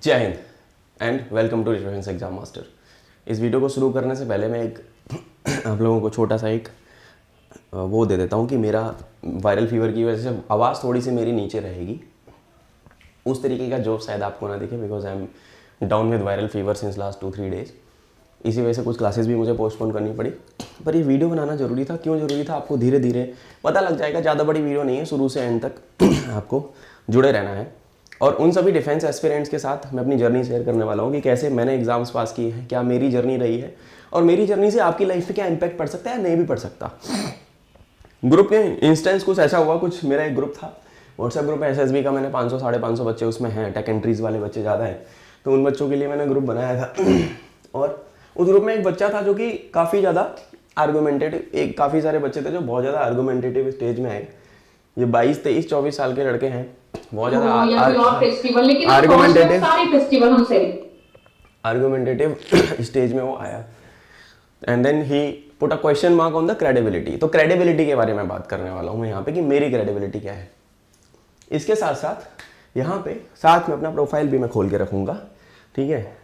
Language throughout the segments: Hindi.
जय हिंद and welcome to reference exam master. इस वीडियो को शुरू करने से पहले मैं एक आप लोगों को छोटा सा एक वो दे देता हूँ कि मेरा वायरल फीवर की वजह से आवाज़ थोड़ी सी मेरी नीचे रहेगी, उस तरीके का जॉब शायद आपको ना दिखे, because I am down with viral fever since last 2-3 days. इसी वजह से कुछ क्लासेस भी मुझे पोस्टपोन करनी पड़ी, पर ये वीडियो बनाना ज़रूरी था। क्यों ज़रूरी था, आपको धीरे धीरे पता लग जाएगा। ज़्यादा बड़ी वीडियो नहीं है, शुरू से एंड तक आपको जुड़े रहना है। और उन सभी डिफेंस एस्पिरेंट्स के साथ मैं अपनी जर्नी शेयर करने वाला हूँ कि कैसे मैंने एग्जाम्स पास किए हैं, क्या मेरी जर्नी रही है और मेरी जर्नी से आपकी लाइफ पे क्या इम्पैक्ट पड़ सकता है या नहीं भी पड़ सकता। ग्रुप के इंस्टेंस कुछ ऐसा हुआ, कुछ मेरा एक ग्रुप था व्हाट्सएप ग्रुप है एसएसबी का, मैंने 500-550 बच्चे उसमें हैं, टेक एंट्रीज वाले बच्चे ज़्यादा हैं, तो उन बच्चों के लिए मैंने ग्रुप बनाया था। और उस ग्रुप में एक बच्चा था जो कि काफ़ी ज़्यादा आर्गूमेंटेटिव, एक काफ़ी सारे बच्चे थे जो बहुत ज़्यादा आर्गूमेंटेटिव स्टेज में आए। ये 22, 23, 24 साल के लड़के हैं, बहुत ज़्यादा आर्गूमेंटेटिव स्टेज में वो आया। And then he put a question mark on the credibility. तो क्रेडिबिलिटी के बारे में बात करने वाला हूँ मैं यहाँ पे कि मेरी क्रेडिबिलिटी क्या है। इसके साथ साथ यहाँ पे साथ में अपना प्रोफाइल भी मैं खोल के रखूँगा, ठीक है।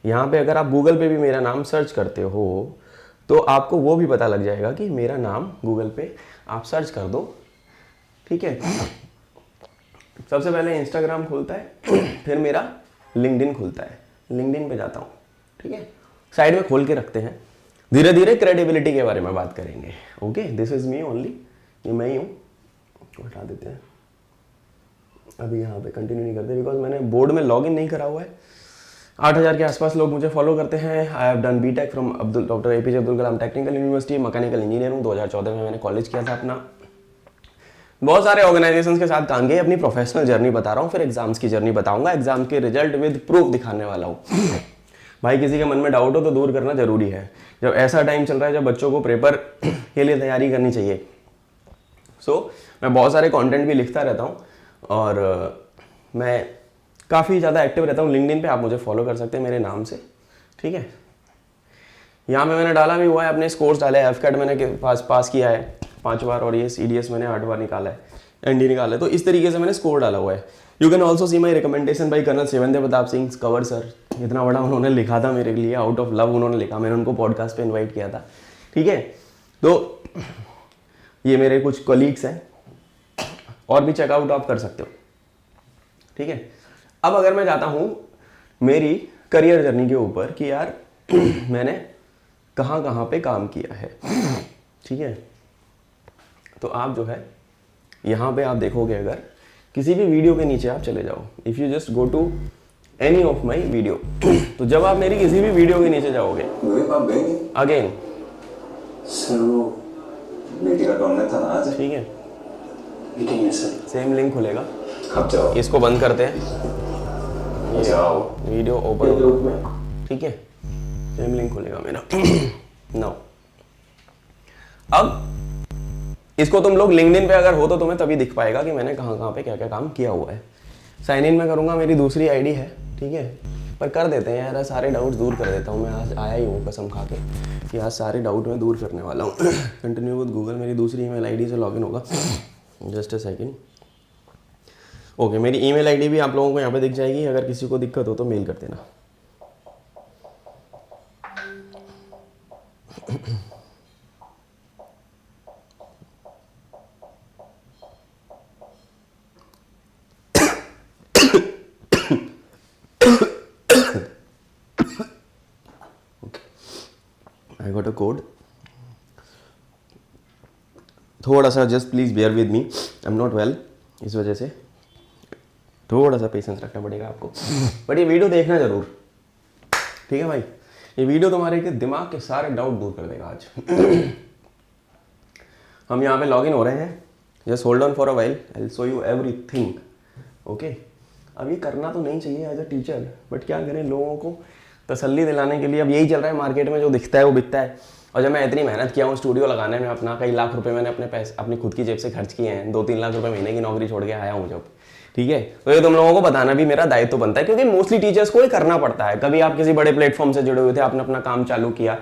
यहाँ पे अगर आप गूगल पे भी मेरा नाम सर्च करते हो तो आपको वो भी पता लग जाएगा कि मेरा नाम गूगल पे आप सर्च कर दो, ठीक है। सबसे पहले इंस्टाग्राम खुलता है, फिर मेरा लिंक्डइन खुलता है, लिंक्डइन पे जाता हूँ, ठीक है। साइड में खोल के रखते हैं, धीरे धीरे क्रेडिबिलिटी के बारे में बात करेंगे। Okay, this is me only, ये मैं ही हूँ। हटा देते हैं, अभी यहाँ पे कंटिन्यू नहीं करते बिकॉज मैंने बोर्ड में लॉगिन नहीं करा हुआ है। 8000 के आसपास लोग मुझे फॉलो करते हैं। I have done BTech from doctor APJ Abdul Kalam technical university, mechanical engineer हूँ। 2014 में मैंने कॉलेज किया था अपना। बहुत सारे ऑर्गेनाइजेशंस के साथ काम किया, अपनी प्रोफेशनल जर्नी बता रहा हूँ, फिर एग्जाम्स की जर्नी बताऊंगा, एग्जाम के रिजल्ट विद प्रूफ दिखाने वाला हूँ। भाई किसी के मन में डाउट हो तो दूर करना जरूरी है। जब ऐसा टाइम चल रहा है जब बच्चों को पेपर के लिए तैयारी करनी चाहिए। मैं बहुत सारे कंटेंट भी लिखता रहता हूँ और मैं काफ़ी ज़्यादा एक्टिव रहता हूँ लिंक्डइन पे। आप मुझे फॉलो कर सकते हैं मेरे नाम से, ठीक है। यहाँ पे मैंने डाला भी हुआ है, अपने स्कोर्स डाले हैं। एफकैट मैंने पास किया है 5 बार और ये सीडीएस मैंने 8 बार निकाला है, एनडी निकाला है। तो इस तरीके से मैंने स्कोर डाला हुआ है। You can also see my recommendation by colonel Sevendra Pratap Singh Kanwar sir. इतना बड़ा उन्होंने लिखा था मेरे लिए, आउट ऑफ लव उन्होंने लिखा, मैंने उनको पॉडकास्ट पे इन्वाइट किया था, ठीक है। तो ये मेरे कुछ कलीग्स हैं, और भी चेकआउट आप कर सकते हो, ठीक है। अब अगर मैं जाता हूँ मेरी करियर जर्नी के ऊपर कि यार मैंने कहाँ कहाँ पे काम किया है, ठीक है। तो आप जो है यहाँ पे आप देखोगे, अगर किसी भी वीडियो के नीचे आप चले जाओ, if you just go to any of my video, तो जब आप मेरी किसी भी वीडियो के नीचे जाओगे अगेन ठीक है, सेम लिंक खुलेगा, इसको बंद करते हैं, वीडियो ओपन होगा, ठीक है, सेम लिंक खुलेगा मेरा। नाउ अब इसको तुम लोग लिंक्डइन पे अगर हो तो तुम्हें तभी दिख पाएगा कि मैंने कहाँ कहाँ पे क्या क्या काम किया हुआ है। साइन इन में करूँगा, मेरी दूसरी आईडी है, ठीक है। पर कर देते हैं यार, सारे डाउट्स दूर कर देता हूँ मैं। आज आया ही हूँ कसम खा के कि आज सारे डाउट मैं दूर करने वाला हूँ। कंटिन्यू विद गूगल, मेरी दूसरी ईमेल आईडी से लॉगिन होगा। Just a second. ओके, मेरी ईमेल आईडी भी आप लोगों को यहाँ पे दिख जाएगी। अगर किसी को दिक्कत हो तो मेल कर देना। आई गॉट अ कोड, थोड़ा सा just please bear with me, I am not well, इस वजह से थोड़ा सा पेशेंस रखना पड़ेगा आपको। बट ये वीडियो देखना जरूर, ठीक है भाई। ये वीडियो तुम्हारे के दिमाग के सारे डाउट दूर कर देगा आज। हम यहाँ पे लॉगिन हो रहे हैं, just hold on for a while, I will show you everything, okay. अब ये करना तो नहीं चाहिए एज अ टीचर, बट क्या करें, लोगों को तसल्ली दिलाने के लिए अब यही चल रहा है मार्केट में, जो दिखता है वो बिकता है। और जब मैं इतनी मेहनत किया हूँ स्टूडियो लगाने में अपना, कई लाख रुपए मैंने अपने पैसे अपनी खुद की जेब से खर्च किए हैं, 2-3 लाख रुपए महीने की नौकरी छोड़ के आया हूँ जब, ठीक है। तो ये तुम लोगों को बताना भी मेरा दायित्व बनता है, क्योंकि मोस्टली टीचर्स को ये करना पड़ता है। कभी आप किसी बड़े प्लेटफॉर्म से जुड़े हुए थे, आपने अपना काम चालू किया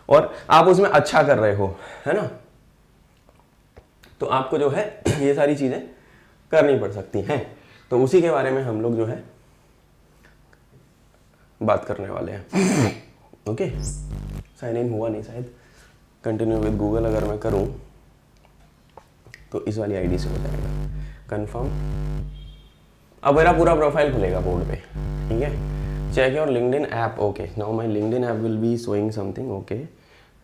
और आप उसमें अच्छा कर रहे हो, है ना, तो आपको जो है ये सारी चीज़ें करनी पड़ सकती हैं। तो उसी के बारे में हम लोग जो है बात करने वाले हैं। ओके, साइन इन हुआ नहीं शायद, कंटिन्यू विद गूगल अगर मैं करूं तो इस वाली आईडी से हो जाएगा कंफर्म। अब मेरा पूरा प्रोफाइल खुलेगा बोर्ड पे, ठीक है। Check your LinkedIn app, okay, now my LinkedIn app will be showing something, okay.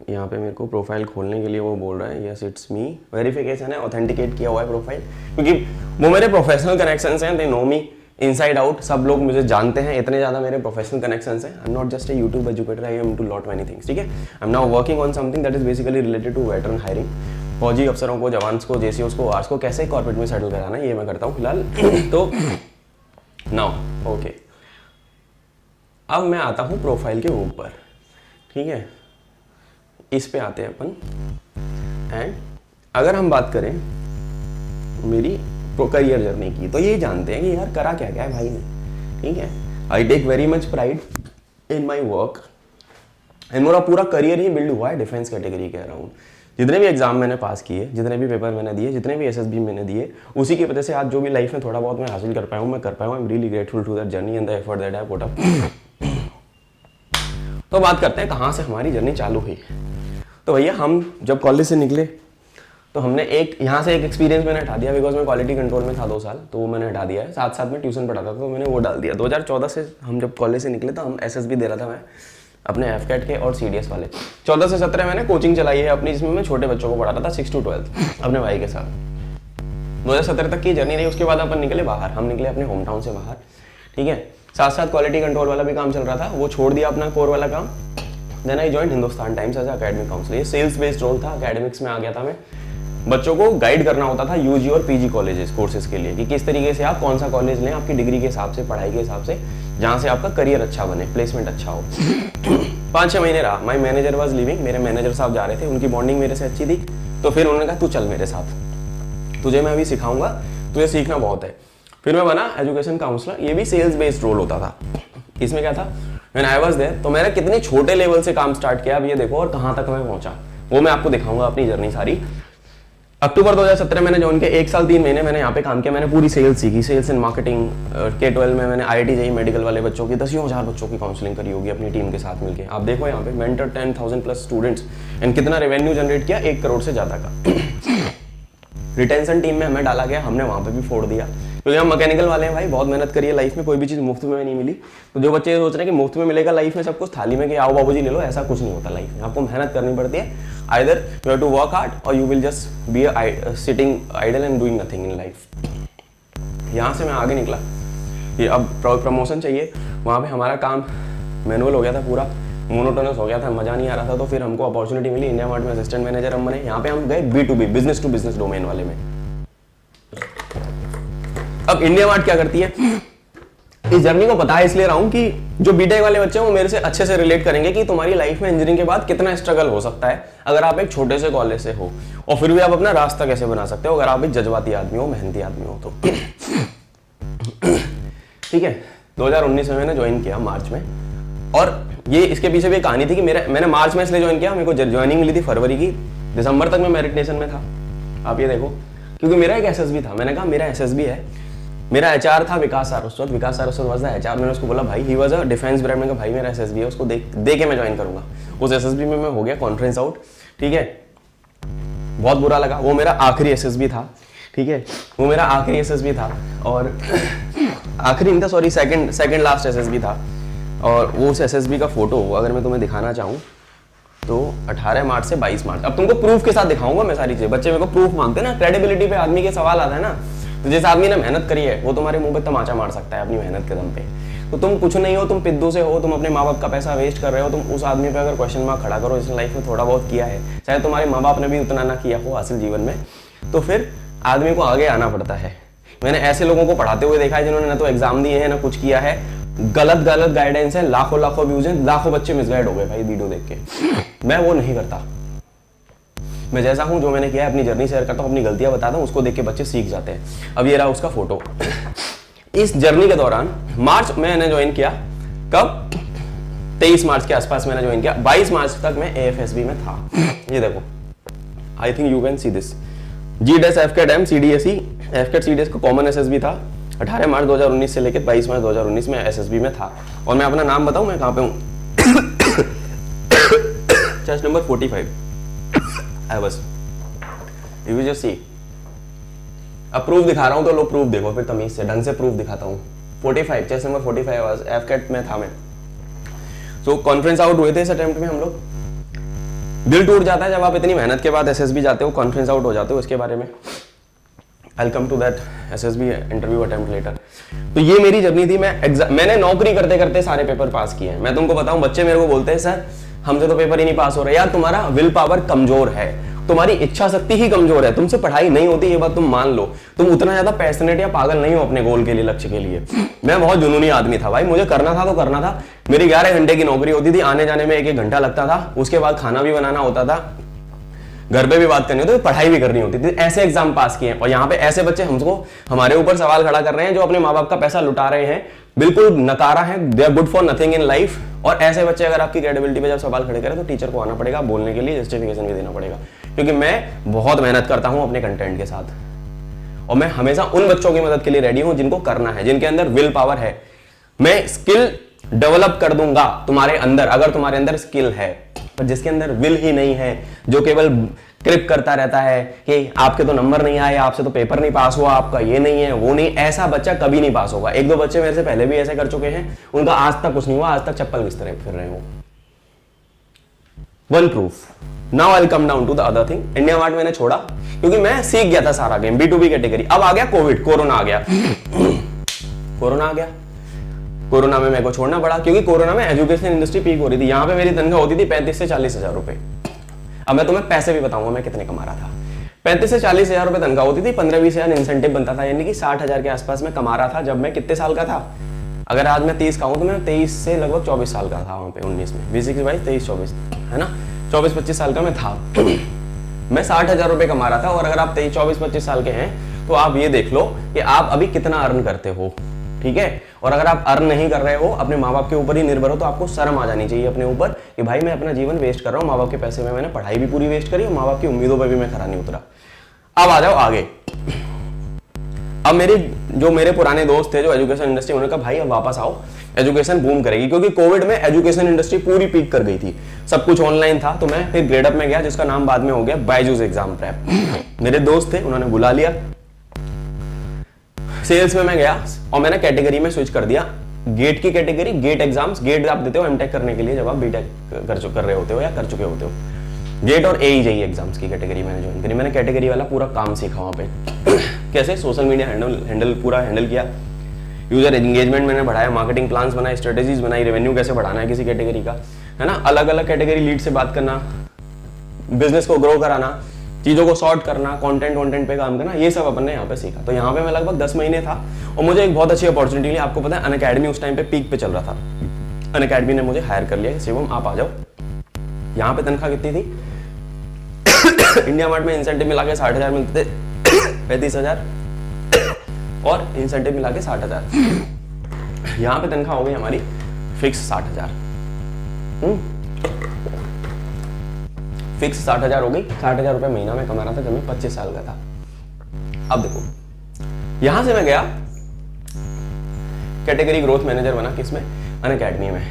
यहाँ पे मेरे को प्रोफाइल खोलने के लिए वो बोल रहा है, यस इट्स मी, वेरिफिकेशन है, ऑथेंटिकेट किया हुआ है प्रोफाइल, क्योंकि वो मेरे प्रोफेशनल कनेक्शंस हैं, they know me inside out, सब लोग मुझे जानते हैं, इतने ज़्यादा मेरे प्रोफेशनल कनेक्शंस हैं। I am not just a YouTube educator, I am too lot many things, ठीक है। I am now working on something that is basically related to veteran hiring, फौजी अफसरों को, जवान्स को, जेसीओस को, आर्स को कैसे कॉर्पोरेट में सेटल कराना, ये मैं करता हूँ फिलहाल। तो नाउ ओके, अब मैं आता हूँ प्रोफाइल के ऊपर, ठीक है, इस पे आते हैं अपन। एंड अगर हम बात करें मेरी करियर जर्नी की, तो ये जानते हैं कि यार करा क्या क्या है भाई ने, ठीक है। I take very much pride in my work and मेरा पूरा करियर ही बिल्ड हुआ है डिफेंस कैटेगरी के अराउंड। जितने भी एग्जाम मैंने पास किए, जितने भी पेपर मैंने दिए, जितने भी एसएसबी मैंने दिए, उसी की वजह से आज जो भी लाइफ में थोड़ा बहुत मैं हासिल कर पाया हूँ, मैं कर पाया हूँ। I am really grateful to that journey and the effort that I put up. तो बात करते हैं कहाँ से हमारी जर्नी चालू हुई। तो भैया हम जब कॉलेज से निकले तो हमने एक यहाँ से एक एक्सपीरियंस मैंने हटा दिया, बिकॉज मैं क्वालिटी कंट्रोल में था 2 साल, तो वो मैंने हटा दिया है। साथ साथ में ट्यूशन पढ़ाता था, तो मैंने वो डाल दिया। 2014 से हम जब कॉलेज से निकले तो हम एसएसबी दे रहा था मैं अपने एफकेट के और सीडीएस वाले। 14 से 17 मैंने कोचिंग चलाई है अपनी, जिसमें मैं छोटे बच्चों को पढ़ाता था 6 to 12 अपने भाई के साथ। 2017 तक की जर्नी रही। उसके बाद अपन निकले बाहर, हम निकले अपने होम टाउन से बाहर, ठीक है। साथ साथ क्वालिटी कंट्रोल वाला भी काम चल रहा था, वो छोड़ दिया अपना कोर वाला काम। Then I joined Hindustan Times as academic counsellor. ये सेल्स बेस्ड रोल था, एकेडमिक्स में आ गया था मैं। बच्चों को गाइड करना होता था यूजी और पीजी कॉलेजेस कोर्सेज के लिए, कि किस तरीके से आप कौन सा कॉलेज लें आपकी डिग्री के हिसाब से, पढ़ाई के हिसाब से, जहाँ से आपका करियर अच्छा बने, प्लेसमेंट अच्छा हो। 5-6 महीने रहा। माई मैनेजर वॉज लिविंग, मेरे मैनेजर साहब जा रहे थे, उनकी बॉन्डिंग मेरे से अच्छी थी, तो फिर उन्होंने कहा तू चल मेरे साथ, तुझे मैं अभी सिखाऊंगा, तुझे सीखना बहुत है। फिर मैं बना एजुकेशन काउंसलर। ये भी सेल्स बेस्ड रोल होता था। इसमें क्या था, व्हेन आई वाज देयर, तो मैंने कितने छोटे लेवल से काम स्टार्ट किया, अब ये देखो, और कहाँ तक मैं पहुंचा, वो मैं आपको दिखाऊंगा अपनी जर्नी सारी। अक्टूबर 2017 मैंने ज्वाइन किया, 1 साल 3 महीने मैंने यहाँ पे काम किया। मैंने पूरी सेल्स सीखी, सेल्स एंड मार्केटिंग। K12 में मैंने IIT जेईई मेडिकल वाले बच्चों की 10,000 बच्चों की काउंसलिंग करी होगी अपनी टीम के साथ मिलके। आप देखो यहाँ पे मेंटर 10,000 प्लस स्टूडेंट्स, एंड कितना रेवेन्यू जनरेट किया, 1 करोड़ से ज़्यादा का। रिटेंशन टीम में हमें डाला गया, हमने वहाँ पे भी फोड़ दिया, क्योंकि हम मैकेनिकल वाले हैं भाई, बहुत मेहनत करी है लाइफ में, कोई भी चीज़ मुफ्त में नहीं मिली। तो जो बच्चे सोच रहे हैं कि मुफ्त में मिलेगा लाइफ में सब कुछ, थाली में कि आओ बाबूजी ले लो, ऐसा कुछ नहीं होता लाइफ में। आपको मेहनत करनी पड़ती है। Either you have to work hard और you will just be sitting idle and doing nothing in life. यहाँ से मैं आगे निकला, ये अब प्रमोशन चाहिए, वहाँ पे हमारा काम मैनुअल हो गया था, पूरा मोनोटोनस हो गया था, मजा नहीं आ रहा था। तो फिर हमको अपॉर्चुनिटी मिली, इंडिया मार्ट में असिस्टेंट मैनेजर हम बने। यहाँ पे हम गए B2B, business to business domain वाले में। अब इंडिया मार्ट क्या करती है, इस जर्नी को पता है इसलिए रहा हूं कि जो बीटेक वाले बच्चे हैं वो मेरे से अच्छे से रिलेट करेंगे कि तुम्हारी लाइफ में इंजीनियरिंग के बाद कितना स्ट्रगल हो सकता है अगर आप एक छोटे से कॉलेज से हो, और फिर भी आप अपना रास्ता कैसे बना सकते हो अगर आप एक जज्बाती आदमी हो, मेहनती आदमी हो तो। ठीक है, 2019 में मैंने ज्वाइन किया मार्च में, और ये इसके पीछे भी एक कहानी थी कि मैंने मार्च में इसलिए ज्वाइन किया, मेरे को ज्वाइनिंग मिली थी फरवरी की, दिसंबर तक मैं मेरिट नेशन में था। आप ये देखो, क्योंकि मेरा एक एसएसबी था, मैंने कहा मेरा एसएसबी है। मेरा एचआर था विकास सारस्वत, विकास सारस्वत वाज द एचआर। मैंने उसको बोला भाई, he was a defence brand में, भाई मेरा एसएसबी है, उसको दे के मैं ज्वाइन करूंगा। उस एसएसबी में मैं हो गया कॉन्फ्रेंस आउट, ठीक है, बहुत बुरा लगा। वो मेरा आखिरी एसएसबी था, ठीक है, वो मेरा आखिरी एसएसबी था, और आखिरी नहीं था, सॉरी, सेकंड लास्ट एसएसबी था। और वो उस एसएसबी का फोटो अगर मैं तुम्हें दिखाना चाहूँ तो 18 मार्च से 22 मार्च, अब तुमको प्रूफ के साथ दिखाऊंगा मैं सारी चीजें। बच्चे मेरे को प्रूफ मांगते हैं ना, क्रेडिबिलिटी पे आदमी के सवाल आता है ना, तो जिस आदमी ने मेहनत करी है वो तुम्हारे मुंह पे तमाचा मार सकता है अपनी मेहनत के दम पे। तो तुम कुछ नहीं हो, तुम पिद्दू से हो, तुम अपने माँ बाप का पैसा वेस्ट कर रहे हो, तुम उस आदमी पे अगर क्वेश्चन मार्क खड़ा करो, जिसने लाइफ में थोड़ा बहुत किया है, चाहे तुम्हारे माँ बाप ने भी उतना ना किया हो हासिल जीवन में, तो फिर आदमी को आगे आना पड़ता है। मैंने ऐसे लोगों को पढ़ाते हुए देखा है जिन्होंने ना तो एग्जाम दिए हैं ना कुछ किया है, गलत गाइडेंस है, लाखों व्यूज हैं, लाखों बच्चे मिसगाइड हो गए भाई वीडियो देख के। मैं वो नहीं करता, मैं जैसा हूं, जो मैंने किया है अपनी जर्नी शेयर करता हूं, अपनी गलतियां बताता हूं, उसको देख के बच्चे सीख जाते हैं। अब ये रहा उसका फोटो। इस जर्नी के दौरान मार्च मैंने ज्वाइन किया, कब, 23 मार्च के आसपास मैंने ज्वाइन किया, 22 मार्च तक मैं AFSB में था। ये देखो, I think you can see this, GDS, FCAT, CDSE, FCAT CDS को कॉमन SSB था, 18 मार्च 2019 से लेकर 22 मार्च 2019 में एसएसबी में था। और मैं अपना नाम बताऊं मैं कहाँ पे हूँ? Chest number 45 I was. You will just see. अब प्रूफ दिखा रहा हूँ तो लोग प्रूफ देखो फिर तमीज से, ढंग से प्रूफ दिखाता हूँ। 45 चेस्ट नंबर 45 वाज एफकेट में था मैं। सो कॉन्फ्रेंस आउट हुए थे इस अटेम्प्ट में हम लोग। दिल टूट जाता है जब आप इतनी मेहनत के बाद एसएसबी जाते हो, कॉन्फ्रेंस आउट हो जाते हो। इसके बारे में I will come to that SSB interview attempt later. तो ये मेरी जर्नी थी। मैंने नौकरी करते करते सारे पेपर पास किए हैं। मैं तुमको बताऊं, बच्चे मेरे को बोलते हैं सर हमसे तो पेपर ही नहीं पास हो रहा। यार तुम्हारा विल पावर कमजोर है, तुम्हारी इच्छा शक्ति ही कमजोर है, तुमसे पढ़ाई नहीं होती, ये बात तुम मान लो। तुम उतना ज्यादा पैशनेट या पागल नहीं हो अपने गोल के लिए, लक्ष्य के लिए। मैं बहुत जुनूनी आदमी था भाई, मुझे करना था तो करना था। मेरी 11 घंटे की नौकरी होती थी, आने जाने में 1-1 घंटा लगता था। उसके बाद खाना भी बनाना होता था, घर पे भी बात करनी होती थी, पढ़ाई भी करनी होती थी। ऐसे एग्जाम पास किए। और यहाँ पे ऐसे बच्चे हमको हमारे ऊपर सवाल खड़ा कर रहे हैं जो अपने माँ बाप का पैसा लुटा रहे हैं, बिल्कुल नकारा है, they are good for nothing in life. और ऐसे बच्चे अगर आपकी क्रेडिबिलिटी पे जब सवाल खड़े करें तो टीचर को आना पड़ेगा, बोलने के लिए जस्टिफिकेशन भी देना पड़ेगा। क्योंकि मैं बहुत मेहनत करता हूं अपने कंटेंट के साथ और मैं हमेशा उन बच्चों की मदद के लिए रेडी हूं जिनको करना है, जिनके अंदर विल पावर है। मैं स्किल डेवलप कर दूंगा तुम्हारे अंदर अगर तुम्हारे अंदर स्किल है। पर जिसके अंदर विल ही नहीं है, जो केवल क्रिप करता रहता है कि आपके तो नंबर नहीं आए, आपसे तो पेपर नहीं पास हुआ, आपका ये नहीं है वो नहीं, ऐसा बच्चा कभी नहीं पास होगा। 1-2 बच्चे मेरे से पहले भी ऐसे कर चुके हैं, उनका आज तक कुछ नहीं हुआ, आज तक चप्पल घिस रहे फिर रहे हो। One proof. Now I will come down to the other thing. IndiaMART मैंने छोड़ा क्योंकि मैं सीख गया था सारा गेम, B2B कैटेगरी। अब आ गया कोविड, कोरोना आ गया। कोरोना आ गया, कोरोना में मेरे को छोड़ना पड़ा क्योंकि कोरोना में एजुकेशन इंडस्ट्री पीक हो रही थी। यहाँ पे मेरी तनख्वाह होती थी 35 से 40 हजार रुपए। अब मैं तुम्हें पैसे भी बताऊंगा मैं कितने कमा रहा था। 35 से 40 हजार रुपए तनख्वाह होती थी, 15-20 हजार इंसेंटिव बनता था, यानी कि 60 हजार के आसपास में कमा रहा था जब मैं कितने साल का था। अगर आज मैं 30 का हूं तो मैं 23 से लगभग 24 साल का था वहां पे 19 में, 23-24 है ना, 24-25 साल का मैं था। मैं 60 हजार रुपए कमा रहा था। और अगर आप 23-24-25 साल के हैं तो आप ये देख लो कि आप अभी कितना अर्न करते हो, ठीक है। और अगर आप अर्न नहीं कर रहे हो, अपने माँ बाप के ऊपर ही निर्भर हो, तो आपको शर्म आ जानी चाहिए अपने ऊपर कि भाई मैं अपना जीवन वेस्ट कर रहा हूँ, माँ बाप के पैसे में मैंने पढ़ाई भी पूरी वेस्ट करी और माँ बाप की उम्मीदों पर भी मैं खरा नहीं उतरा। अब आ जाओ आगे। अब मेरे पुराने दोस्त थे जो एजुकेशन इंडस्ट्री, उन्होंने कहा भाई अब वापस आओ, एजुकेशन बूम करेगी। क्योंकि कोविड में एजुकेशन इंडस्ट्री पूरी पीक कर गई थी, सब कुछ ऑनलाइन था। तो मैं फिर ग्रेड अप में गया, जिसका नाम बाद में हो गया बायजूस एग्जाम प्रेप। मेरे दोस्त थे, उन्होंने बुला लिया। सेल्स में मैं गया और मैंने कैटेगरी में स्विच कर दिया। गेट की कैटेगरी, गेट एग्जाम्स, गेट आप देते हो एमटेक करने के लिए जब आप बीटेक कर रहे होते हो या कर चुके होते हो। गेट और AE-JEE एग्जाम्स की कैटेगरी मैंने ज्वाइन करी। मैंने कैटेगरी वाला पूरा काम सीखा वहां पे। कैसे सोशल मीडिया हैंडल पूरा हैंडल किया, यूजर एंगेजमेंट मैंने बढ़ाया, मार्केटिंग प्लान्स बनाए, स्ट्रेटेजीज बनाई, रेवेन्यू कैसे बढ़ाना है किसी कैटेगरी का, है ना, अलग अलग कैटेगरी लीड से बात करना, बिजनेस को ग्रो कराना, चीजों को सॉर्ट करना, कंटेंट पे काम करना, ये सब अपन ने यहाँ पे सीखा। तो यहाँ पे मैं लगभग 10 महीने था और मुझे एक बहुत अच्छी अपॉर्चुनिटी मिली। आपको पता है अनअकैडमी उस टाइम पे पीक पे चल रहा था। अनअकैडमी ने मुझे हायर कर लिया, शिवम आप आ जाओ। यहाँ पे तनख्वाह कितनी थी? इंडिया मार्ट में इंसेंटिव मिला के 60 हजार मिलते थे, 35 हजार और इंसेंटिव मिला के 60 हजार। यहाँ पे तनख्वाह हो गई हमारी फिक्स 60 हजार। फिक्स 60 हजार हो गई। 60 हजार रुपए महीना में कमा रहा था जब मैं 25 साल का था। अब देखो, यहां से मैं गया कैटेगरी ग्रोथ मैनेजर बना, किसमें? अनअकैडमी में।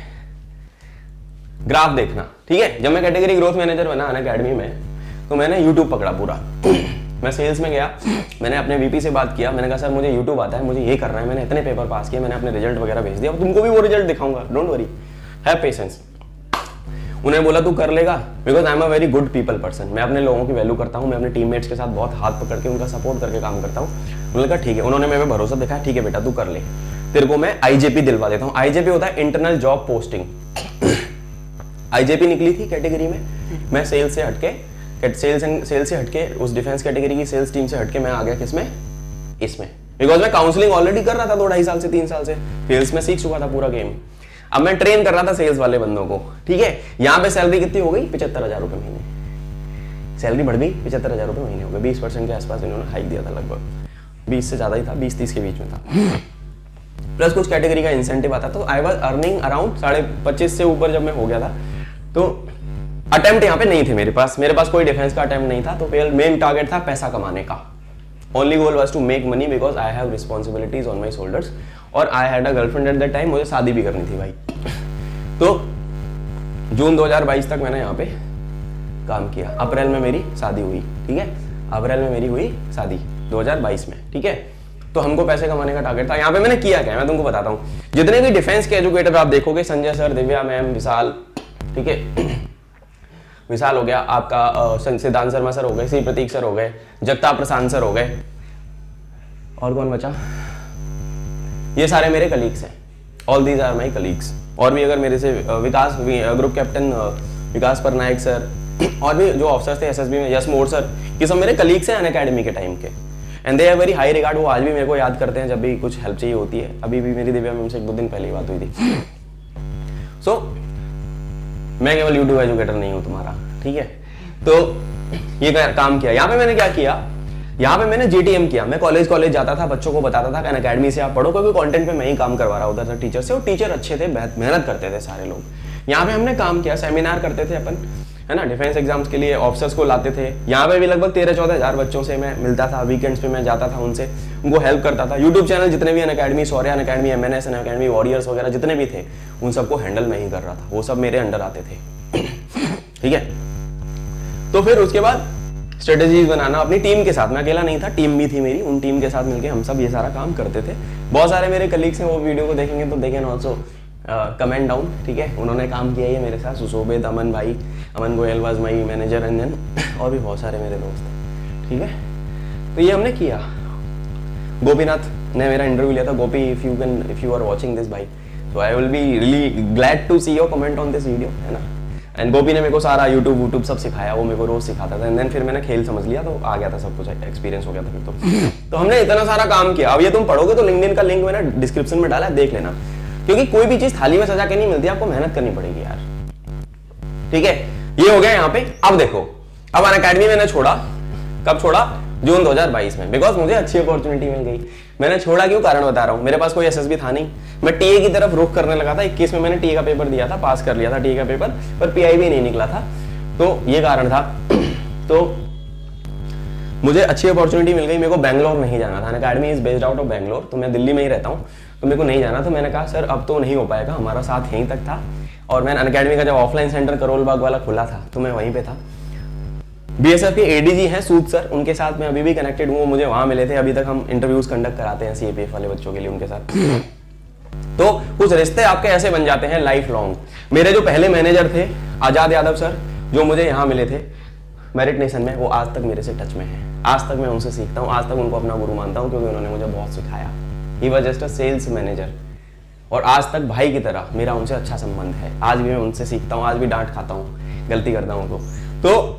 ग्राफ देखना, ठीक है। जब मैं कैटेगरी ग्रोथ मैनेजर बना अनअकैडमी में तो मैंने यूट्यूब पकड़ा पूरा। मैं सेल्स में गया, मैंने अपने VP से बात किया, मैंने कहा सर मुझे यूट्यूब आता है, मुझे ये करना है, मैंने इतने पेपर पास किए, मैंने अपने रिजल्ट वगैरह भेज दिया, तुमको भी वो रिजल्ट दिखाऊंगा, डोंट वरी, हैव पेशेंस। उन्हें बोला तू कर लेगा, because I am a very good people person. मैं अपने लोगों की वैल्यू करता हूँ, मैं अपने टीममेट्स के साथ बहुत हाथ पकड़ के उनका सपोर्ट करके काम करता हूँ। उन्होंने कहा ठीक है, उन्होंने मेरे भरोसा दिखाया, ठीक है बेटा तू कर ले, तेरे को मैं IJP दिलवा देता हूँ। IJP होता है इंटरनल जॉब पोस्टिंग। IJP निकली थी कैटेगरी में, मैं सेल्स से हटके उस डिफेंस कैटेगरी की सेल्स टीम से हटके मैं आ गया किसमें? इसमें। बिकॉज मैं काउंसलिंग ऑलरेडी कर रहा था 2-2.5 साल से 3 साल से, सेल्स में सीख चुका था पूरा गेम। अब मैं ट्रेन कर रहा था सेल्स वाले बंदों को, ठीक है। यहाँ पे सैलरी कितनी हो गई? 75 हजार रुपए महीने। सैलरी बढ़ गई, 75 हजार रुपए महीने हो गए। 20% के आसपास इन्होंने हाइक दिया था, लगभग 20 से ज्यादा ही था, 20-30 के बीच में था। प्लस कुछ कैटेगरी का इंसेंटिव आता। तो आई वाज अर्निंग अराउंड 25.5 से ऊपर जब मैं हो गया था। तो अटेम्प्ट यहाँ पे नहीं थे मेरे पास कोई डिफेंस का अटेम्प्ट नहीं था। तो मेन टारगेट था पैसा कमाने का, only goal was to make money because I have responsibilities on my shoulders, और I had a girlfriend at that time, मुझे शादी भी करनी थी भाई। तो जून 2022 तक मैंने यहाँ पे काम किया। अप्रैल में मेरी शादी हुई, ठीक है, अप्रैल में मेरी हुई शादी 2022 में, ठीक है। तो हमको पैसे कमाने का टारगेट था। यहाँ पे मैंने किया क्या, मैं तुमको बताता हूँ। जितने भी डिफेंस के एजुकेटर आप देखोगे, संजय सर, दिव्या मैम, विशाल, ठीक है, विशाल हो गया आपका, सिद्धांत शर्मा सर हो गए, श्री प्रतीक सर हो गए, जगताप प्रशांत सर हो गए, और कौन बचा, ये सारे मेरे कलीग्स हैं। All these are my colleagues. और भी अगर मेरे से Vikas, group captain Vikas Parnaik sir, और भी जो ऑफिसर्स थे एसएसबी में, यश मोर सर, ये सब मेरे कलीग्स हैं अनअकैडमी के टाइम के, and they are very high regard. वो आज भी मेरे को याद करते हैं जब भी कुछ हेल्प चाहिए होती है। अभी भी मेरी दिव्या मैम से 1-2 दिन पहले ही बात हुई थी। सो मैं केवल यूट्यूब एजुकेटर नहीं हूँ तुम्हारा, ठीक है। तो ये काम किया। यहाँ पे मैंने क्या किया, यहाँ पे मैंने जीटीएम किया। मैं कॉलेज जाता था, बच्चों को बताता था कि अनअकैडमी से आप पढ़ो, क्योंकि कंटेंट पे मैं ही काम करवा रहा होता था टीचर से, और टीचर अच्छे थे, मेहनत करते थे सारे लोग। यहाँ पे हमने काम किया, सेमिनार करते थे अपन, है ना, डिफेंस एग्जाम्स के लिए ऑफिसर्स को लाते थे। यहाँ पे भी लगभग 13-14 हज़ार बच्चों से मैं मिलता था। वीकेंड्स पे मैं जाता था उनसे, उनको हेल्प करता था। यूट्यूब चैनल जितने भी अनअकैडमी, शौर्य अनअकैडमी, एमएनएस अनअकैडमी, वॉरियर्स वगैरह जितने भी थे, उन सबको हैंडल मैं ही कर रहा था। वो सब मेरे अंडर आते थे, ठीक है। तो फिर उसके बाद स्ट्रेटेजीज बनाना अपनी टीम के साथ। मैं अकेला नहीं था, टीम भी थी मेरी। उन टीम के साथ मिलकर हम सब ये सारा काम करते थे। बहुत सारे मेरे कलीग्स हैं, वो वीडियो को देखेंगे तो they can also comment down, ठीक है। उन्होंने काम किया है मेरे साथ, सुशोभित, अमन भाई, Aman Goyal was my manager, and then और भी बहुत सारे मेरे दोस्त हैं, ठीक है। तो ये हमने किया। गोपीनाथ ने मेरा इंटरव्यू लिया था। Gopi, if you are watching this भाई, तो I will be really glad to see your comment on this video, है ना। एंड गोपी ने मेरे को सारा यूट्यूब सब सिखाया, वो मेरे को रोज सिखाता था। एंड देन फिर मैंने खेल समझ लिया, तो आ गया था सब कुछ, एक्सपीरियंस हो गया था फिर तो हमने इतना सारा काम किया। अब ये तुम पढ़ोगे तो लिंक्डइन का लिंक मैंने डिस्क्रिप्शन में डाला है, देख लेना। क्योंकि कोई भी चीज थाली में सजा के नहीं मिलती, आपको मेहनत करनी पड़ेगी यार, ठीक है। ये हो गया यहाँ पे। अब देखो, अब अनअकैडमी मैंने छोड़ा। कब छोड़ा? जून 2022 में, बिकॉज मुझे अच्छी अपॉर्चुनिटी मिल गई। मैंने छोड़ा क्यों, कारण बता रहा हूँ। मेरे पास कोई एसएसबी था नहीं, मैं टीए की तरफ रुख करने लगा था। 21 में मैंने टीए का पेपर दिया था, पास कर लिया था टीए का पेपर, पर पीआई भी नहीं निकला था, तो ये कारण था। तो मुझे अच्छी अपॉर्चुनिटी मिल गई। मेरे को बैंगलोर नहीं जाना था। Unacademy is based out of Bangalore, तो मैं दिल्ली में ही रहता हूँ, तो मेरे को नहीं जाना था। मैंने कहा सर अब तो नहीं हो पाएगा, हमारा साथ यहीं तक था। और मैंने अनअकैडमी का जब ऑफलाइन सेंटर करोल बाग वाला खुला था, तो मैं वहीं पे था। बीएसएफ के एडीजी हैं सूद सर, उनके साथ मैं अभी भी कनेक्टेड हूँ। मुझे वहां मिले थे। अभी तक हम इंटरव्यूज कंडक्ट कराते हैं सीएपीएफ वाले बच्चों के लिए उनके साथ। तो कुछ रिश्ते आपके ऐसे बन जाते हैं लाइफ लॉन्ग। मेरे जो पहले मैनेजर थे आजाद यादव सर, जो मुझे यहाँ मिले थे मेरिट नेशन में, वो आज तक मेरे से टच में है। आज तक मैं उनसे सीखता हूँ, आज तक उनको अपना गुरु मानता हूँ, क्योंकि उन्होंने मुझे बहुत सिखाया। He was just a sales manager, और आज तक भाई की तरह मेरा उनसे अच्छा संबंध है। आज भी मैं उनसे सीखता हूँ, आज भी डांट खाता हूँ, गलती करता हूँ तो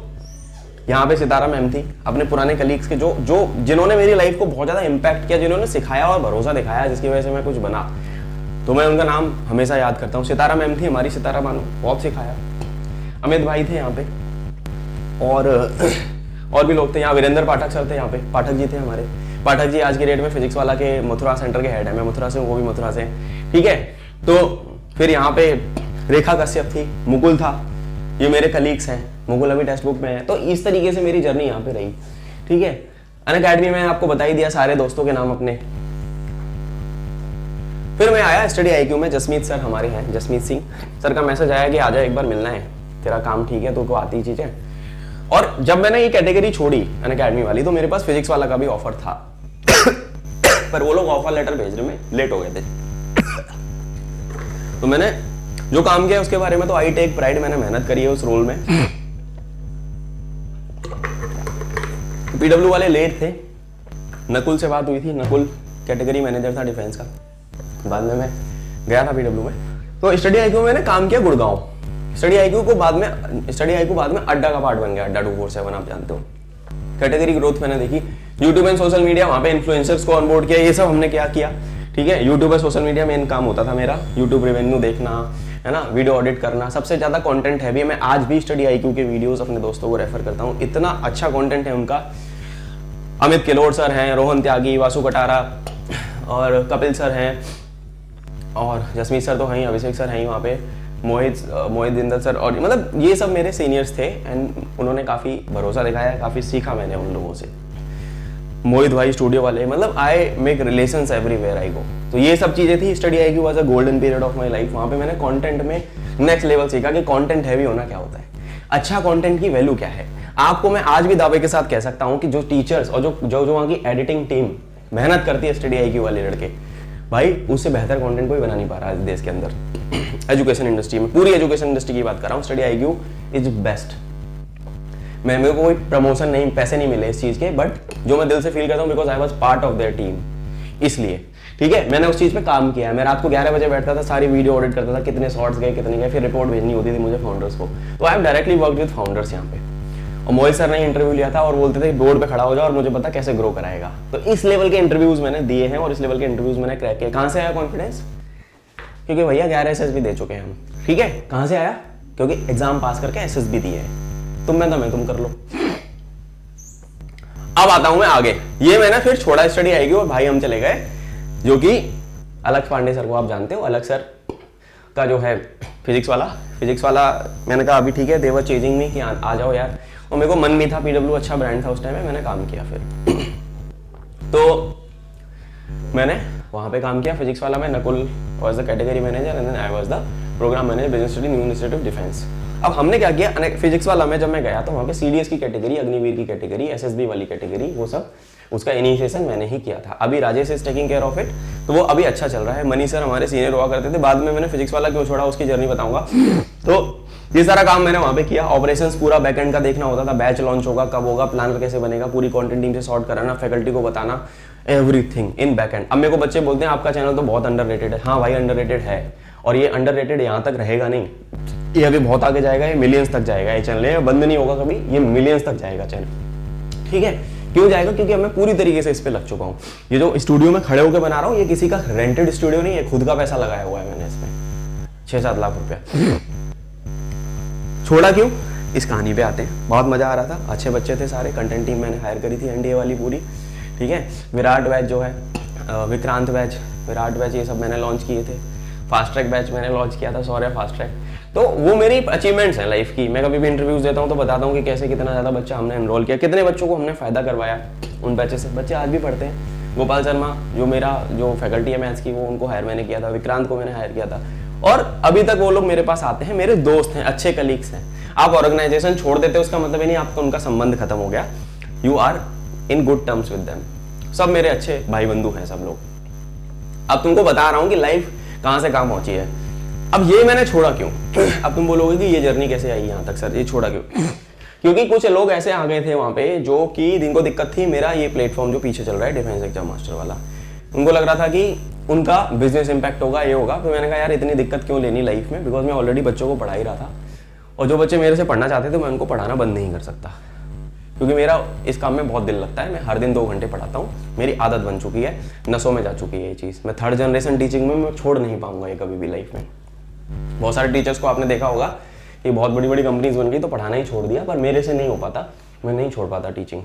यहाँ पे सितारा मैम थी, अपने पुराने कलीग्स के जो जिन्होंने मेरी लाइफ को बहुत ज़्यादा इम्पैक्ट किया, जिन्होंने सिखाया और भरोसा दिखाया, जिसकी वजह से मैं कुछ बना, तो मैं उनका नाम हमेशा याद करता हूँ। सितारा मैम थी हमारी, सितारा बानो, बहुत सिखाया। अमित भाई थे यहाँ पे, और भी लोग थे यहाँ। वीरेंद्र पाठक सर थे यहाँ पे, पाठक जी थे हमारे। पाठक जी आज की डेट में फिजिक्स वाला के मथुरा सेंटर के हेड है। मैं मथुरा से हूँ, वो भी मथुरा से, ठीक है। तो फिर यहाँ पे रेखा कश्यप थी, मुकुल था, ये मेरे कलीग्स हैं। मुकुल अभी टेक्स्ट बुक में है। तो इस तरीके से मेरी जर्नी यहाँ पे रही, ठीक है। अनअकैडमी में आपको बता ही दिया सारे दोस्तों के नाम अपने। फिर मैं आया स्टडी आईक्यू में, जसमीत सर हमारे हैं, जसमीत सिंह सर का मैसेज आया कि आजा एक बार मिलना है, तेरा काम ठीक है, तुमको आती चीजें। और जब मैंने ये कैटेगरी छोड़ी अनअकैडमी वाली, तो मेरे पास फिजिक्स वाला का भी ऑफर था पर वो लोग ऑफर लेटर भेजने में लेट हो गए थे। तो मैंने जो काम किया उसके बारे में तो आई टेक प्राइड, मैंने मेहनत करी है उस रोल में। पीडब्ल्यू वाले लेट थे, नकुल से बात हुई थी, नकुल कैटेगरी मैनेजर था डिफेंस का। बाद में मैं गया था पीडब्ल्यू में। तो स्टडी आईक्यू में मैंने काम किया गुड़गांव। स्टडी आईक्यू बाद में अड्डा का पार्ट बन गया, अड्डा 247 आप जानते हो। कैटेगरी ग्रोथ मैंने देखी, यूट्यूब एंड सोशल मीडिया, वहाँ पे इन्फ्लुएंसर्स को ऑनबोर्ड किया, ये सब हमने क्या किया, ठीक है। यूट्यूब और सोशल मीडिया में काम होता था मेरा, यूट्यूब रेवेन्यू देखना, है ना, वीडियो ऑडिट करना। सबसे ज्यादा कंटेंट हैवी। मैं आज भी स्टडी आईक्यू के वीडियोस अपने दोस्तों को रेफर करता हूँ, इतना अच्छा कंटेंट है उनका। अमित किलोड़ सर हैं, रोहन त्यागी, वासु कटारा और कपिल सर हैं, और जसमीत सर तो हैं, अभिषेक सर हैं वहाँ पे, मोहित जिंदल सर, और मतलब ये सब मेरे सीनियर्स थे। एंड उन्होंने काफ़ी भरोसा दिखाया, काफ़ी सीखा मैंने उन लोगों से। मोहित भाई स्टूडियो वाले, मतलब I make relations everywhere I go. तो ये सब चीज़ें थी। Study IQ was a golden period of my life. वहाँ पे मैंने कंटेंट में नेक्स्ट लेवल सीखा कि कंटेंट हैवी होना क्या होता है, अच्छा कंटेंट की वैल्यू क्या है। आपको मैं आज भी दावे के साथ कह सकता हूँ कि जो टीचर्स और जो वहाँ की एडिटिंग टीम मेहनत करती है स्टडी IQ वाले लड़के, भाई उससे बेहतर कंटेंट कोई बना नहीं पा रहा है देश के अंदर। एजुकेशन इंडस्ट्री में, पूरी एजुकेशन इंडस्ट्री की बात कर रहा हूँ, स्टडी IQ इज बेस्ट। मेरे को कोई प्रमोशन नहीं, पैसे नहीं मिले इस चीज़ के, बट जो मैं दिल से फील करता हूँ because I was part of their team, इसलिए ठीक है मैंने उस चीज़ पे काम किया है। मैं रात को 11 बजे बैठता था, सारी वीडियो ऑडिट करता था, कितने शॉर्ट्स गए कितने गए, फिर रिपोर्ट भेजनी होती थी मुझे फाउंडर्स को। तो I have directly work with founders यहाँ पे। और मोहित सर ने इंटरव्यू लिया था और बोलते थे बोर्ड पे खड़ा हो जाओ और मुझे पता कैसे ग्रो कराएगा। तो इस लेवल के इंटरव्यूज मैंने दिए हैं और इस लेवल के इंटरव्यूज मैंने क्रैक किए। कहाँ से आया कॉन्फिडेंस? क्योंकि भैया 11 SSB दे चुके हैं हम, ठीक है। कहाँ से आया? क्योंकि एग्जाम पास करके SSB दिए है। तुम कर लो। अब आता हूं मैं आगे। ये मैंने फिर छोड़ा स्टडी IQ और भाई हम चले गए, जो कि अलग पांडे सर को आप जानते हो, अलग सर का जो है फिजिक्स वाला मैंने कहा अभी ठीक है, देवर चेजिंग में कि आ जाओ यार। और मेरे को मन भी था, PW अच्छा ब्रांड था उस टाइम में, मैंने काम किया फिर। तो मैंने वहाँ पे काम किया फिजिक्स वाला में। Nakul was the category manager and then I was the programme manager business study new institute of defence. अब हमने क्या किया, फिजिक्स वाला में जब मैं गया तो वहाँ पे CDS की कैटेगरी, अग्निवीर की कैटेगरी, SSB वाली कैटेगरी, वो सब उसका इनिशिएशन मैंने ही किया था। अभी Rajesh is taking care of it, तो वो अभी अच्छा चल रहा है। मनी सर हमारे सीनियर हुआ करते थे, बाद में मैंने फिजिक्स वाला क्यों छोड़ा उसकी जर्नी बताऊंगा। तो ये सारा काम मैंने वहाँ पे किया। ऑपरेशंस पूरा बैकएंड का देखना होता था, बैच लॉन्च होगा कब होगा, प्लान कैसे बनेगा, पूरी कंटेंट टीम से सॉर्ट कराना, फैकल्टी को बताना, एवरीथिंग इन बैकएंड। अब मेरे को बच्चे बोलते हैं आपका चैनल तो बहुत अंडररेटेड है। हाँ भाई अंडररेटेड है, और ये अंडररेटेड यहाँ तक रहेगा नहीं, ये अभी बहुत आगे जाएगा, ये मिलियंस तक जाएगा। ये चैनल ये बंद नहीं होगा कभी, ये मिलियंस तक जाएगा चैनल, ठीक है। क्यों जाएगा? क्योंकि अब मैं पूरी तरीके से इस पे लग चुका हूँ। ये जो स्टूडियो में खड़े होकर बना रहा हूँ, ये किसी का रेंटेड स्टूडियो नहीं है, खुद का पैसा लगाया हुआ है मैंने इसमें, 6-7 लाख रुपया। छोड़ा क्यों? इस कहानी पे आते हैं। बहुत मजा आ रहा था, अच्छे बच्चे थे सारे, कंटेंट टीम मैंने हायर करी थी NDA वाली पूरी, ठीक है। विराट बैच जो है, विक्रांत बैच, विराट बैच, ये सब मैंने लॉन्च किए थे। फास्ट ट्रैक बैच मैंने लॉन्च किया था, सॉरी फास्ट ट्रैक। तो वो मेरी अचीवमेंट्स हैं लाइफ की। मैं कभी भी इंटरव्यूज देता हूँ तो बताता हूँ कि कैसे कितना ज़्यादा बच्चा हमने एनरोल किया, कितने बच्चों को हमने फ़ायदा करवाया उन बैचेस से। बच्चे आज भी पढ़ते हैं। गोपाल शर्मा जो मेरा जो फैकल्टी है मैथ्स की, वो उनको हायर मैंने किया था, विक्रांत को मैंने हायर किया था, और अभी तक वो लोग मेरे पास आते हैं, मेरे दोस्त हैं, अच्छे कलीग्स हैं। आप ऑर्गेनाइजेशन छोड़ देते हो उसका मतलब ही नहीं आपका उनका संबंध खत्म हो गया। You are in good terms with them. सब मेरे अच्छे भाई बंधु हैं सब लोग। अब तुमको बता रहा हूँ कि लाइफ कहाँ से कहाँ पहुंची है। अब ये मैंने छोड़ा क्यों? अब तुम बोलोगे कि ये जर्नी कैसे आई यहाँ तक सर, ये छोड़ा क्यों? क्योंकि कुछ लोग ऐसे आ गए थे वहाँ पे जो कि जिनको दिक्कत थी मेरा ये प्लेटफॉर्म जो पीछे चल रहा है डिफेंस एग्जाम मास्टर वाला। उनको लग रहा था कि उनका बिजनेस इंपैक्ट होगा, ये होगा। फिर मैंने कहा यार इतनी दिक्कत क्यों लेनी लाइफ में, बिकॉज मैं ऑलरेडी बच्चों को पढ़ा ही रहा था, और जो बच्चे मेरे से पढ़ना चाहते थे मैं उनको पढ़ाना बंद नहीं कर सकता, क्योंकि मेरा इस काम में बहुत दिल लगता है। मैं हर दिन 2 घंटे पढ़ाता हूँ, मेरी आदत बन चुकी है, नसों में जा चुकी है ये चीज़। मैं 3rd जनरेशन टीचिंग में मैं छोड़ नहीं पाऊंगा ये कभी भी लाइफ में। बहुत सारे टीचर्स को आपने देखा होगा कि बहुत बड़ी बड़ी कंपनीज बन गई तो पढ़ाना ही छोड़ दिया, पर मेरे से नहीं हो पाता, मैं नहीं छोड़ पाता टीचिंग।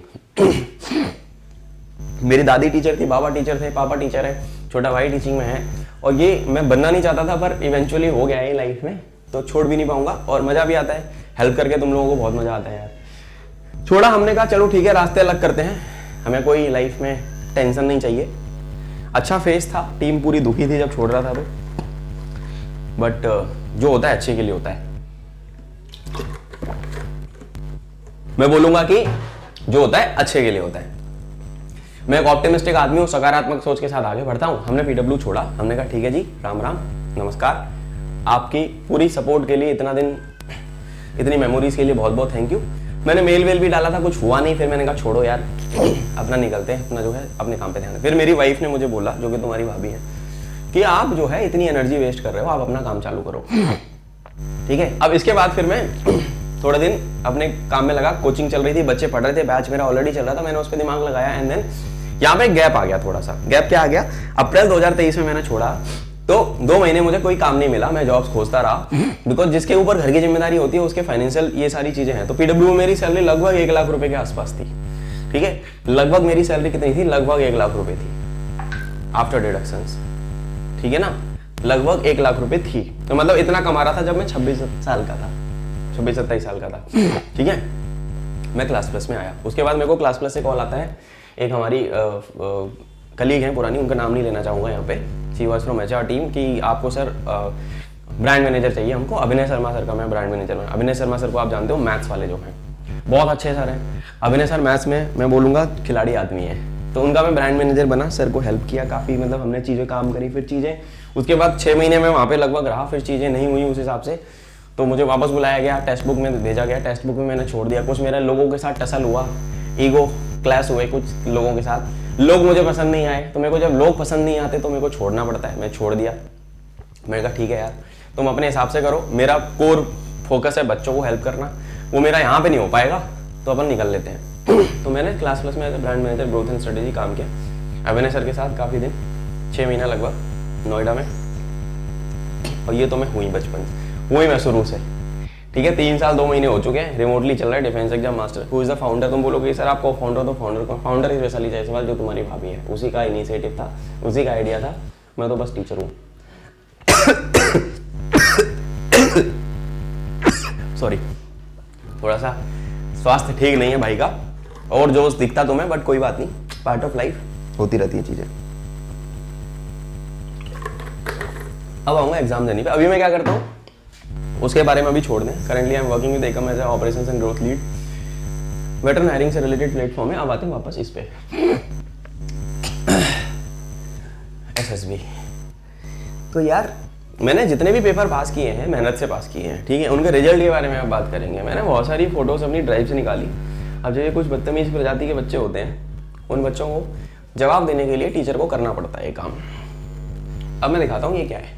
मेरी दादी टीचर थी, बाबा टीचर थे, पापा टीचर है, छोटा भाई टीचिंग में है, और ये मैं बनना नहीं चाहता था पर इवेंचुअली हो गया है लाइफ में, तो छोड़ भी नहीं पाऊंगा। और मज़ा भी आता है, हेल्प करके तुम लोगों को बहुत मज़ा आता है यार। छोड़ा, हमने कहा चलो ठीक है रास्ते अलग करते हैं, हमें कोई लाइफ में टेंशन नहीं चाहिए। अच्छा फेस था, टीम पूरी दुखी थी जब छोड़ रहा था तो, बट जो होता है अच्छे के लिए होता है। मैं बोलूंगा कि जो होता है अच्छे के लिए होता है। मैं एक ऑप्टिमिस्टिक आदमी हूँ, सकारात्मक सोच के साथ आगे बढ़ता हूँ। हमने PW छोड़ा, हमने कहा ठीक है जी, राम राम नमस्कार। आपकी पूरी सपोर्ट के लिए, इतना दिन इतनी मेमोरीज के लिए बहुत बहुत थैंक यू। मैंने मेल वेल भी डाला था, कुछ हुआ नहीं, फिर मैंने कहा छोड़ो यार, अपना निकलते हैं, अपना जो है अपने काम पे ध्यान है। फिर मेरी वाइफ ने मुझे बोला, जो कि तुम्हारी भाभी है, कि आप जो है इतनी एनर्जी वेस्ट कर रहे हो, आप अपना काम चालू करो, ठीक है। अब इसके बाद फिर मैं थोड़े दिन अपने काम में लगा, कोचिंग चल रही थी, बच्चे पढ़ रहे थे, बैच मेरा ऑलरेडी चल रहा था, मैंने उस पर दिमाग लगाया। एंड देन यहाँ पे गैप आ गया, थोड़ा सा गैप क्या आ गया, अप्रैल 2023 में मैंने छोड़ा, तो 2 महीने मुझे कोई काम नहीं मिला, मैं जॉब्स खोजता रहा, बिकॉज जिसके ऊपर घर की जिम्मेदारी होती है उसके फाइनेंशियल ये सारी चीजें हैं। तो PW में मेरी सैलरी लगभग 1 लाख रुपए के आसपास थी, ठीक है। लगभग मेरी सैलरी कितनी थी? लगभग 1 लाख रुपए थी आफ्टर डिडक्शंस, ठीक है ना, लगभग 1 लाख रुपए थी। तो मतलब इतना कमा रहा था जब मैं 26 साल का था, 26-27 साल का था, ठीक है। मैं क्लास प्लस में आया, उसके बाद मेरे को क्लास प्लस से कॉल आता है, एक हमारी कलीग हैं पुरानी, उनका नाम नहीं लेना चाहूँगा यहाँ पे, she was from HR team, कि आपको सर ब्रांड मैनेजर चाहिए हमको। अभिनय शर्मा सर का मैं ब्रांड मैनेजर हूँ। अभिनय शर्मा सर को आप जानते हो, मैथ्स वाले जो हैं, बहुत अच्छे सर हैं। अभिनय सर मैथ्स में मैं बोलूँगा खिलाड़ी आदमी है, तो उनका मैं ब्रांड मैनेजर बना, सर को हेल्प किया काफ़ी, मतलब हमने चीज़ें काम करी। फिर चीज़ें उसके बाद 6 महीने में वहाँ पे लगभग रहा, फिर चीज़ें नहीं हुई उस हिसाब से, तो मुझे वापस बुलाया गया, टेक्स्ट बुक में भेजा गया, टेक्स्ट बुक में मैंने छोड़ दिया। कुछ मेरे लोगों के साथ टसल हुआ, ईगो क्लैश हुए कुछ लोगों के साथ, लोग मुझे पसंद नहीं आए, तो मेरे को जब लोग पसंद नहीं आते तो मेरे को छोड़ना पड़ता है, मैं छोड़ दिया। मैंने कहा ठीक है यार, तुम अपने हिसाब से करो, मेरा कोर फोकस है बच्चों को हेल्प करना, वो मेरा यहाँ पे नहीं हो पाएगा, तो अपन निकल लेते हैं। तो मैंने क्लास प्लस में as a brand manager growth and strategy काम किया अभिनय सर के साथ काफ़ी दिन, 6 महीना लगभग नोएडा में। और ये तो मैं हुई बचपन से, हुई मैं शुरू से, ठीक है। 3 साल 2 महीने हो चुके हैं, रिमोटली चल रहा है defence exam master. Who is the founder? तुम बोलोगे सर आप को फाउंडर, तो फाउंडर कौन? फाउंडर इज वैशाली जायसवाल, जो तुम्हारी भाभी है, उसी का इनिशिएटिव था, उसी का आइडिया था, मैं तो बस टीचर हूँ। सॉरी, थोड़ा सा स्वास्थ्य ठीक नहीं है भाई का, और जोश दिखता तुम्हें, बट कोई बात नहीं, पार्ट ऑफ लाइफ, होती रहती है चीजें। अब आऊंगा एग्जाम देने पे। अभी मैं क्या करता हूँ उसके बारे में अभी छोड़ दें। Currently I am working with Ekam as operations and growth lead, veteran hiring से रिलेटेड प्लेटफॉर्म है। अब आते हैं वापस इस पे, SSB। तो यार मैंने जितने भी पेपर पास किए हैं, मेहनत से पास किए हैं, ठीक है, उनके रिजल्ट के बारे में आप बात करेंगे। मैंने बहुत सारी फोटोज अपनी ड्राइव से निकाली। अब जो ये कुछ बदतमीज प्रजाति के बच्चे होते हैं, उन बच्चों को जवाब देने के लिए टीचर को करना पड़ता है ये काम। अब मैं दिखाता हूँ ये क्या है।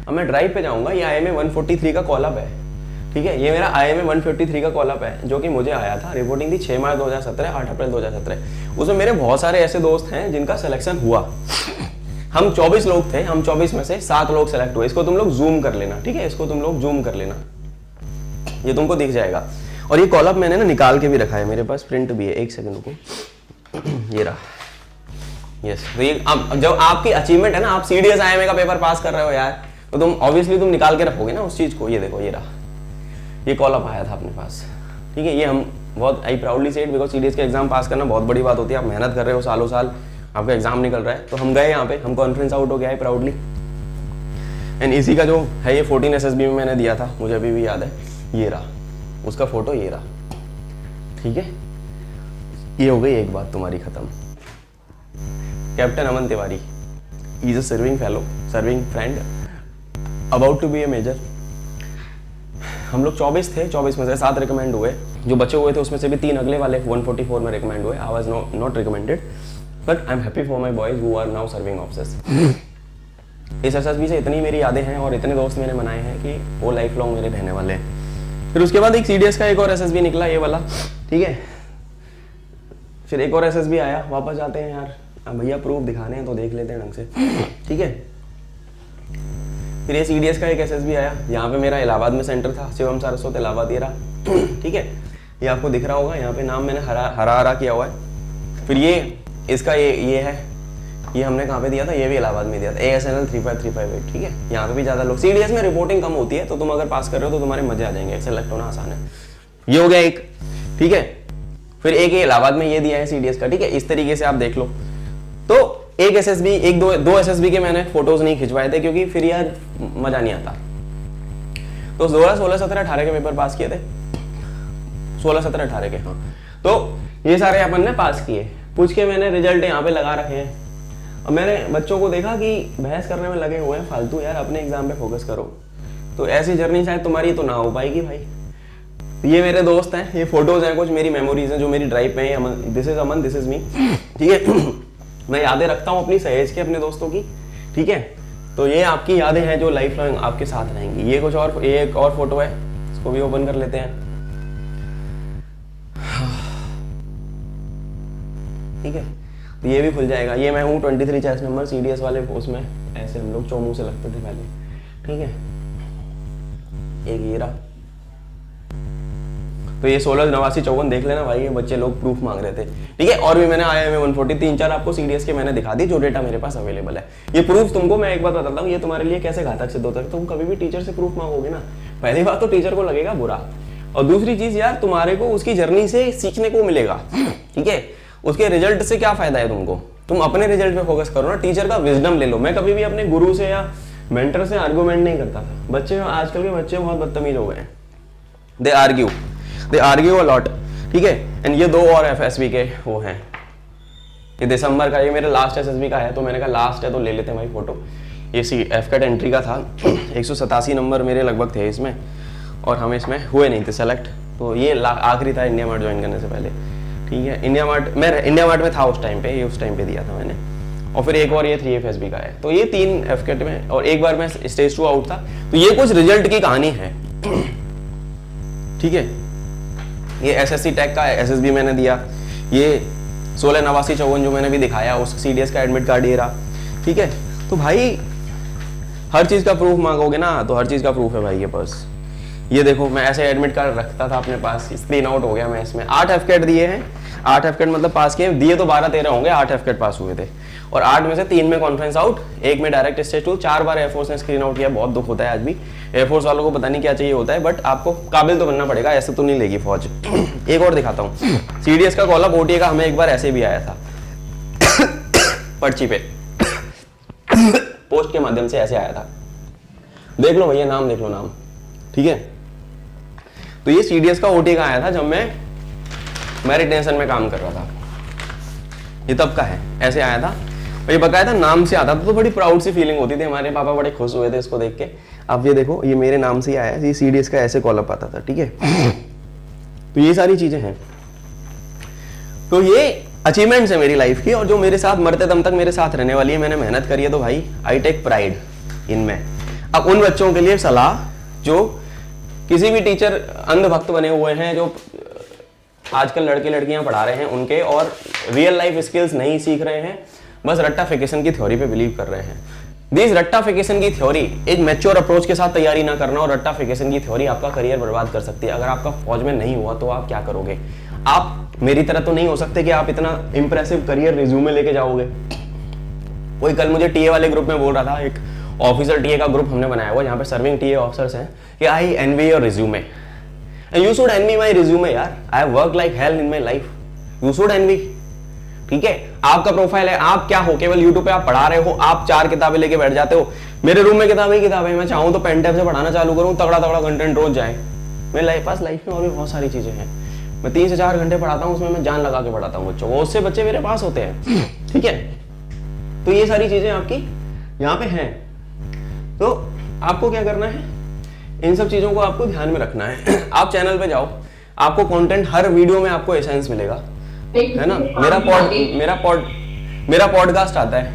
अब मैं ड्राइव पे जाऊँगा, ये IMA 143 का कॉलअप है, ठीक है, ये मेरा IMA 153 का कॉलअप है, जो कि मुझे आया था। रिपोर्टिंग थी 6 मार्च 2017, 8 अप्रैल 2017। उसमें मेरे बहुत सारे ऐसे दोस्त हैं जिनका सिलेक्शन हुआ। हम 24 लोग थे, हम 24 में से 7 लोग सेलेक्ट हुए। इसको तुम लोग जूम कर लेना, ठीक है, इसको तुम लोग जूम कर लेना, ये तुमको दिख जाएगा। और ये कॉलअप मैंने ना निकाल के भी रखा है, मेरे पास प्रिंट भी है, एक सेकंड को, ये रहा। यस, तो ये जब आपकी अचीवमेंट है ना, आप CDS IMA का पेपर पास कर रहे हो यार, तो तुम ऑब्वियसली तुम निकाल के रखोगे ना उस चीज को। ये देखो, ये रहा, ये कॉलअप आया था अपने पास, ठीक है। ये हम बहुत आई प्राउडली सेड, बिकॉज CDS के एग्जाम पास करना बहुत बड़ी बात होती है। आप मेहनत कर रहे हो सालों साल, आपका एग्जाम निकल रहा है, तो हम गए यहाँ पे, हम कॉन्फ्रेंस आउट हो गया है प्राउडली। एंड इसी का जो है ये 14 SSB में मैंने दिया था, मुझे अभी भी याद है, ये रहा उसका फोटो, ये रहा, ठीक है। ये हो गई एक बात तुम्हारी खत्म। Captain Aman Tiwari, is a serving fellow, serving friend, about to be a major. हम लोग 24 थे, 24 में से 7 रिकमेंड हुए। जो बचे हुए थे उसमें से भी 3 अगले वाले 144 में रिकमेंड हुए। I was not recommended, but I am happy for my boys who are now serving officers. इस SSB से इतनी मेरी यादें हैं और इतने दोस्त मैंने बनाए हैं कि वो लाइफ लॉन्ग मेरे रहने वाले हैं। फिर उसके बाद एक CDS का एक और SSB निकला, ये वाला, ठीक है। फिर एक और SSB आया। वापस जाते हैं यार, अब भैया प्रूफ दिखाने हैं तो देख लेते हैं ढंग से, ठीक है। फिर ये CDS का एक SSB आया, यहाँ पे मेरा इलाहाबाद में सेंटर था, शिवम सारस्वत इलाहाबाद, ये रहा, ठीक है। ये आपको दिख रहा होगा, यहाँ पे नाम मैंने हरा किया हुआ है। फिर ये इसका ये है, ये हमने कहाँ पे दिया था, ये भी इलाहाबाद में दिया था, ASNL 35358, ठीक है। यहाँ पे भी ज़्यादा लोग, CDS में रिपोर्टिंग कम होती है, तो तुम अगर पास कर रहे हो तो तुम्हारे मजे आ जाएंगे, सेलेक्ट होना आसान है। ये हो गया एक, ठीक है। फिर एक ये इलाहाबाद में ये दिया है CDS का, ठीक है। इस तरीके से आप देख लो। तो एक SSB, एक दो SSB के मैंने फोटोज नहीं खिंचवाए थे, क्योंकि फिर यार मजा नहीं आता। तो 16, 17, 18 के पेपर पास किए थे, 16, 17, 18 के, हाँ। तो ये सारे अपन ने पास किए। पूछ के मैंने रिजल्ट यहाँ पे लगा रखे हैं। अब मैंने बच्चों को देखा कि बहस करने में लगे हुए हैं फालतू, यार अपने एग्जाम पे फोकस करो। तो ऐसी जर्नी शायद तुम्हारी तो ना हो पाएगी भाई। तो ये मेरे दोस्त हैं, ये फोटोज हैं, कुछ मेरी मेमोरीज हैं जो मेरी ड्राइव पे हैं। This is Aman, this is me, ठीक है। मैं यादें रखता हूँ अपनी सहेज के, अपने दोस्तों की, ठीक है। तो ये आपकी यादें हैं जो लाइफ लॉन्ग आपके साथ रहेंगी। ये कुछ और, ये एक और फोटो है, इसको भी ओपन कर लेते हैं, ठीक है। तो ये भी खुल जाएगा। ये मैं हूँ 23 चेस मेंबर CDS वाले, उसमें ऐसे हम लोग चौमू से लगते थे पहले, ठीक है। एक ये रहा। तो ये 16, 89, 54 देख लेना भाई, ये बच्चे लोग प्रूफ मांग रहे थे, ठीक है। और भी मैंने IMA 140, 3-4 आपको CDS के मैंने दिखा दी, जो डेटा मेरे पास अवेलेबल है। ये प्रूफ तुमको मैं एक बात बताता हूँ, ये तुम्हारे लिए कैसे घातक सिद्ध होता है। तुम कभी भी टीचर से प्रूफ मांगोगे ना, पहली बात तो टीचर को लगेगा बुरा, और दूसरी चीज यार तुम्हारे को उसकी जर्नी से सीखने को मिलेगा, ठीक है। उसके रिजल्ट से क्या फायदा है तुमको? तुम अपने रिजल्ट पे फोकस करो ना, टीचर का विजडम ले लो। मैं कभी भी अपने गुरु से या मेंटर से आर्गूमेंट नहीं करता था। बच्चे, आजकल के बच्चे बहुत बदतमीज हो गए हैं, दे आर्ग्यू अ लॉट, ठीक है। एंड ये 2 और FSB के वो हैं, ये दिसंबर का, ये मेरा लास्ट SSB का है, तो मैंने कहा लास्ट है तो ले लेते हैं भाई फोटो। ये FCAT एंट्री का था, 187 नंबर मेरे लगभग थे इसमें, और हम इसमें हुए नहीं थे सेलेक्ट, तो ये आखिरी था इंडिया मार्ट ज्वाइन करने से पहले, ठीक है। मैं इंडिया मार्ट में था उस टाइम पे, ये उस टाइम पे दिया था मैंने, और फिर एक और ये 3 FSB का है, तो ये 3 FCAT में, और एक बार मैं स्टेज 2 आउट था। तो ये कुछ रिजल्ट की कहानी है, ठीक है। ये SSC टैग का SSB मैंने दिया, ये 168954 जो मैंने भी दिखाया, उस CDS का एडमिट कार्ड ये रहा, ठीक है। तो भाई हर चीज़ का प्रूफ मांगोगे ना, तो हर चीज़ का प्रूफ है भाई के पास। ये देखो, मैं ऐसे एडमिट कार्ड रखता था अपने पास, स्क्रीन आउट हो गया मैं इसमें। 8 FCAT दिए हैं, 8 FCAT मतलब पास किए, दिए तो 12-13 होंगे, 8 FCAT पास हुए थे, और 8 में से 3 में कॉन्फ्रेंस आउट, 1 में डायरेक्ट स्टेज 2, 4 बार एयरफोर्स ने स्क्रीन आउट किया। बहुत दुख होता है आज भी, एयरफोर्स वालों को पता नहीं क्या चाहिए होता है, बट आपको काबिल तो बनना पड़ेगा, ऐसे तो नहीं लेगी फौज। एक और दिखाता हूँ, CDS का कॉल अप OTA का हमें एक बार ऐसे भी आया था पर्ची पे, पोस्ट के माध्यम से ऐसे आया था, देख लो भैया, नाम देख लो, नाम, ठीक है। तो ये CDS का OTA का आया था जब मैं मेरिट टेंशन में काम कर रहा था, ये तब का है, ऐसे आया था, और ये बकायदा नाम से आता था, तो बड़ी प्राउड सी फीलिंग होती थी, हमारे पापा बड़े खुश हुए थे इसको देख के। अब ये देखो, ये मेरे नाम से ही आया, ये CDS का ऐसे कॉल अप आता था, ठीक है। तो ये सारी चीजें हैं, तो ये अचीवमेंट्स है मेरी लाइफ की, और जो मेरे साथ मरते दम तक मेरे साथ रहने वाली है। मैंने मेहनत करी है, तो भाई आई टेक प्राइड इनमें। अब उन बच्चों के लिए सलाह जो किसी भी टीचर अंधभक्त बने हुए हैं, जो आजकल लड़के लड़कियां पढ़ा रहे हैं उनके, और रियल लाइफ स्किल्स नहीं सीख रहे हैं, बस रट्टाफिकेशन की थ्योरी पे बिलीव कर रहे हैं। दिस रट्टाफिकेशन की थ्योरी, एक मैच्योर अप्रोच के साथ तैयारी ना करना, और रट्टाफिकेशन की थ्योरी आपका करियर बर्बाद कर सकती है। अगर आपका फौज में नहीं हुआ तो आप क्या करोगे? आप मेरी तरह तो नहीं हो सकते कि आप इतना इंप्रेसिव करियर रिज्यूमे लेके जाओगे। कोई कल मुझे टीए वाले ग्रुप में बोल रहा था, एक ऑफिसर टीए का ग्रुप हमने बनाया हुआ जहाँ पे सर्विंग टीए ऑफिसर्स हैं, कि I envy your resume, you should envy my resume यार, I have work like hell in my life, you should envy, ठीक है। आपका प्रोफाइल है, आप क्या हो, केवल यूट्यूब पे आप पढ़ा रहे हो, आप 4 किताबें लेके बैठ जाते हो। मेरे रूम में किताबें ही किताबें, मैं चाहूँ तो पेन टैब से पढ़ाना चालू करूँ, तगड़ा तगड़ा कंटेंट रोज जाए। मेरे पास लाइफ में और भी बहुत सारी चीजें हैं, मैं 3 से 4 घंटे पढ़ाता हूँ, उसमें मैं जान लगा के पढ़ाता हूँ बच्चों को, उससे बच्चे मेरे पास होते हैं, ठीक है। तो ये सारी चीजें आपकी यहाँ पे हैं, तो आपको क्या करना है, इन सब चीजों को आपको ध्यान में रखना है। आप चैनल पे जाओ, आपको कंटेंट हर वीडियो में आपको एसेंस मिलेगा, है ना। मेरा पॉडकास्ट आता है,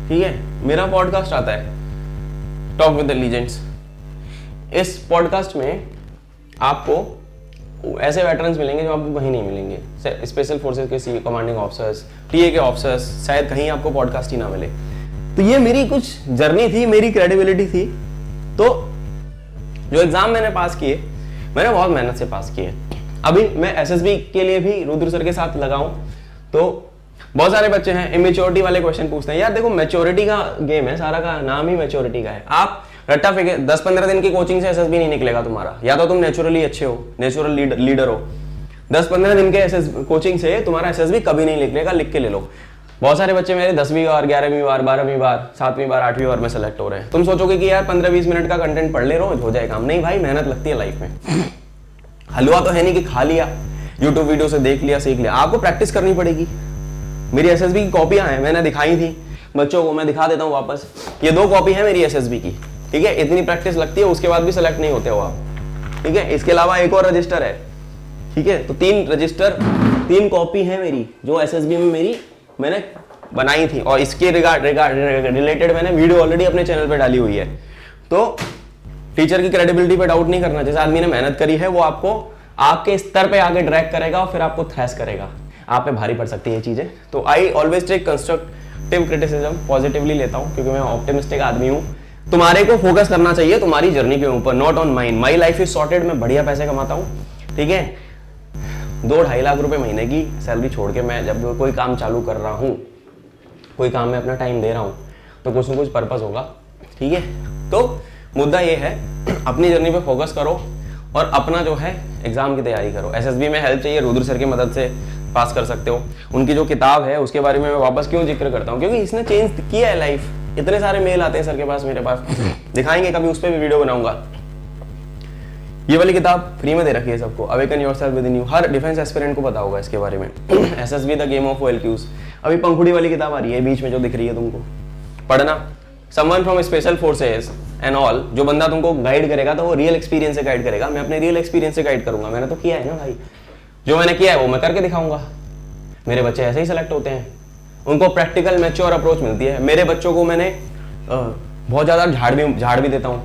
ठीक है, मेरा पॉडकास्ट आता है टॉक विद द लीजेंड्स। इस पॉडकास्ट में आपको ऐसे वेटरन्स मिलेंगे जो आपको कहीं नहीं मिलेंगे, स्पेशल फोर्सेस के कमांडिंग ऑफिसर्स, टीए के ऑफिसर्स, शायद कहीं आपको पॉडकास्ट ही ना मिले। तो ये मेरी कुछ जर्नी थी, मेरी क्रेडिबिलिटी थी। तो जो एग्जाम मैंने पास किए, मैंने बहुत मेहनत से पास किए। अभी मैं एसएसबी के लिए भी रुद्र सर के साथ लगाऊं, तो बहुत सारे बच्चे हैं इमेच्योरिटी वाले क्वेश्चन पूछते हैं। यार देखो, मैच्योरिटी का गेम है, सारा का नाम ही मैच्योरिटी का है। आप रट्टा फेंके, 10-15 दिन की कोचिंग से एसएसबी नहीं निकलेगा तुम्हारा, या तो तुम नेचुरली अच्छे हो, नेचुरल लीडर हो। 10-15 दिन के कोचिंग से तुम्हारा एसएसबी कभी नहीं निकलेगा, लिख के ले लो। बहुत सारे बच्चे मेरे 10वीं बार, 11वीं बार, 12वीं बार, 7वीं बार, 8वीं बार में सेलेक्ट हो रहे हैं। तुम सोचोगे कि यार 15-20 मिनट का कंटेंट पढ़ ले रोज हो जाए काम, नहीं भाई, मेहनत लगती है लाइफ में। हलवा तो है नहीं कि खा लिया, यूट्यूब वीडियो से देख लिया, सीख लिया, आपको प्रैक्टिस करनी पड़ेगी। मेरी एसएसबी की कॉपियां हैं, मैंने दिखाई थी बच्चों को, मैं दिखा देता हूँ वापस। ये 2 कॉपी है मेरी एसएसबी की, ठीक है। इतनी प्रैक्टिस लगती है, उसके बाद भी सेलेक्ट नहीं होते हो आप, ठीक है। इसके अलावा एक और रजिस्टर है, ठीक है। तो 3 रजिस्टर, 3 कॉपी है मेरी, जो एसएसबी में मेरी मैंने बनाई थी, और इसके रिलेटेड मैंने वीडियो ऑलरेडी अपने चैनल पे डाली हुई है। तो टीचर की क्रेडिबिलिटी पे डाउट नहीं करना। जिस आदमी ने मेहनत करी है वो आपको आपके स्तर पे आगे ड्रैग करेगा और फिर आपको थ्रैश करेगा, आप पे भारी पड़ सकती है ये चीजें। तो I always take constructive criticism, positively लेता हूँ, क्योंकि मैं ऑप्टिमिस्टिक आदमी हूँ। तुम्हारे को फोकस करना चाहिए तुम्हारी जर्नी के ऊपर, not on mine. My life is sorted, मैं बढ़िया पैसे कमाता हूँ, ठीक है। 2-2.5 लाख रुपए महीने की सैलरी छोड़ के मैं जब कोई काम चालू कर रहा हूँ, कोई काम में अपना टाइम दे रहा हूँ, तो कुछ ना कुछ पर्पस होगा, ठीक है। तो मुद्दा ये है, अपनी जर्नी पे फोकस करो और अपना जो है एग्जाम की तैयारी करो। एसएसबी में हेल्प चाहिए, रुद्र सर की मदद से पास कर सकते हो। उनकी जो किताब है उसके बारे में मैं वापस क्यों जिक्र करता हूँ, क्योंकि इसने चेंज किया है लाइफ। इतने सारे मेल आते हैं सर के पास, मेरे पास, दिखाएंगे कभी, उस पर भी वीडियो बनाऊंगा। ये वाली किताब फ्री में दे रखी है सबको, awaken yourself with in you. Her defence aspirant को पता होगा इसके बारे में। SSB the game of OLQs। अभी पंखुड़ी वाली किताब आ रही है बीच में जो दिख रही है तुमको, पढ़ना। Someone from special forces and all, जो बंदा तुमको गाइड करेगा तो वो रियल एक्सपीरियंस से गाइड करेगा। मैं अपने रियल एक्सपीरियंस से गाइड करूंगा, मैंने तो किया है ना भाई, जो मैंने किया है वो मैं करके दिखाऊंगा। मेरे बच्चे ऐसे ही सेलेक्ट होते हैं, उनको प्रैक्टिकल मैच्योर अप्रोच मिलती है। मेरे बच्चों को मैंने बहुत ज़्यादा झाड़ भी देता हूँ,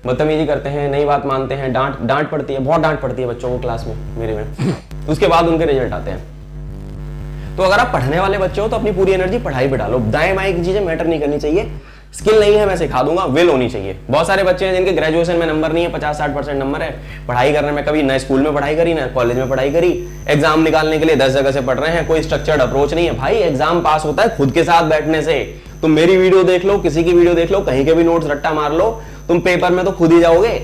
बदतमीजी करते हैं, नई बात मानते हैं, डांट पड़ती है, बहुत डांट पड़ती है बच्चों को क्लास में मेरे में। उसके बाद उनके रिजल्ट आते हैं। तो अगर आप पढ़ने वाले बच्चे हो तो अपनी पूरी एनर्जी पढ़ाई पे डालो। दाएं बाएं की चीजें मैटर नहीं करनी चाहिए। स्किल नहीं है मैं सिखा दूंगा, विल होनी चाहिए। बहुत सारे बच्चे हैं जिनके ग्रेजुएशन में नंबर नहीं है, 50-60% नंबर है, पढ़ाई करने में कभी ना स्कूल में पढ़ाई करी ना कॉलेज में पढ़ाई करी, एग्जाम निकालने के लिए 10 जगह से पढ़ रहे हैं, कोई स्ट्रक्चर्ड अप्रोच नहीं है। भाई एग्जाम पास होता है खुद के साथ बैठने से। तुम मेरी वीडियो देख लो, किसी की वीडियो देख लो, कहीं के भी नोट्स रट्टा मार लो, तुम पेपर में तो खुद ही जाओगे।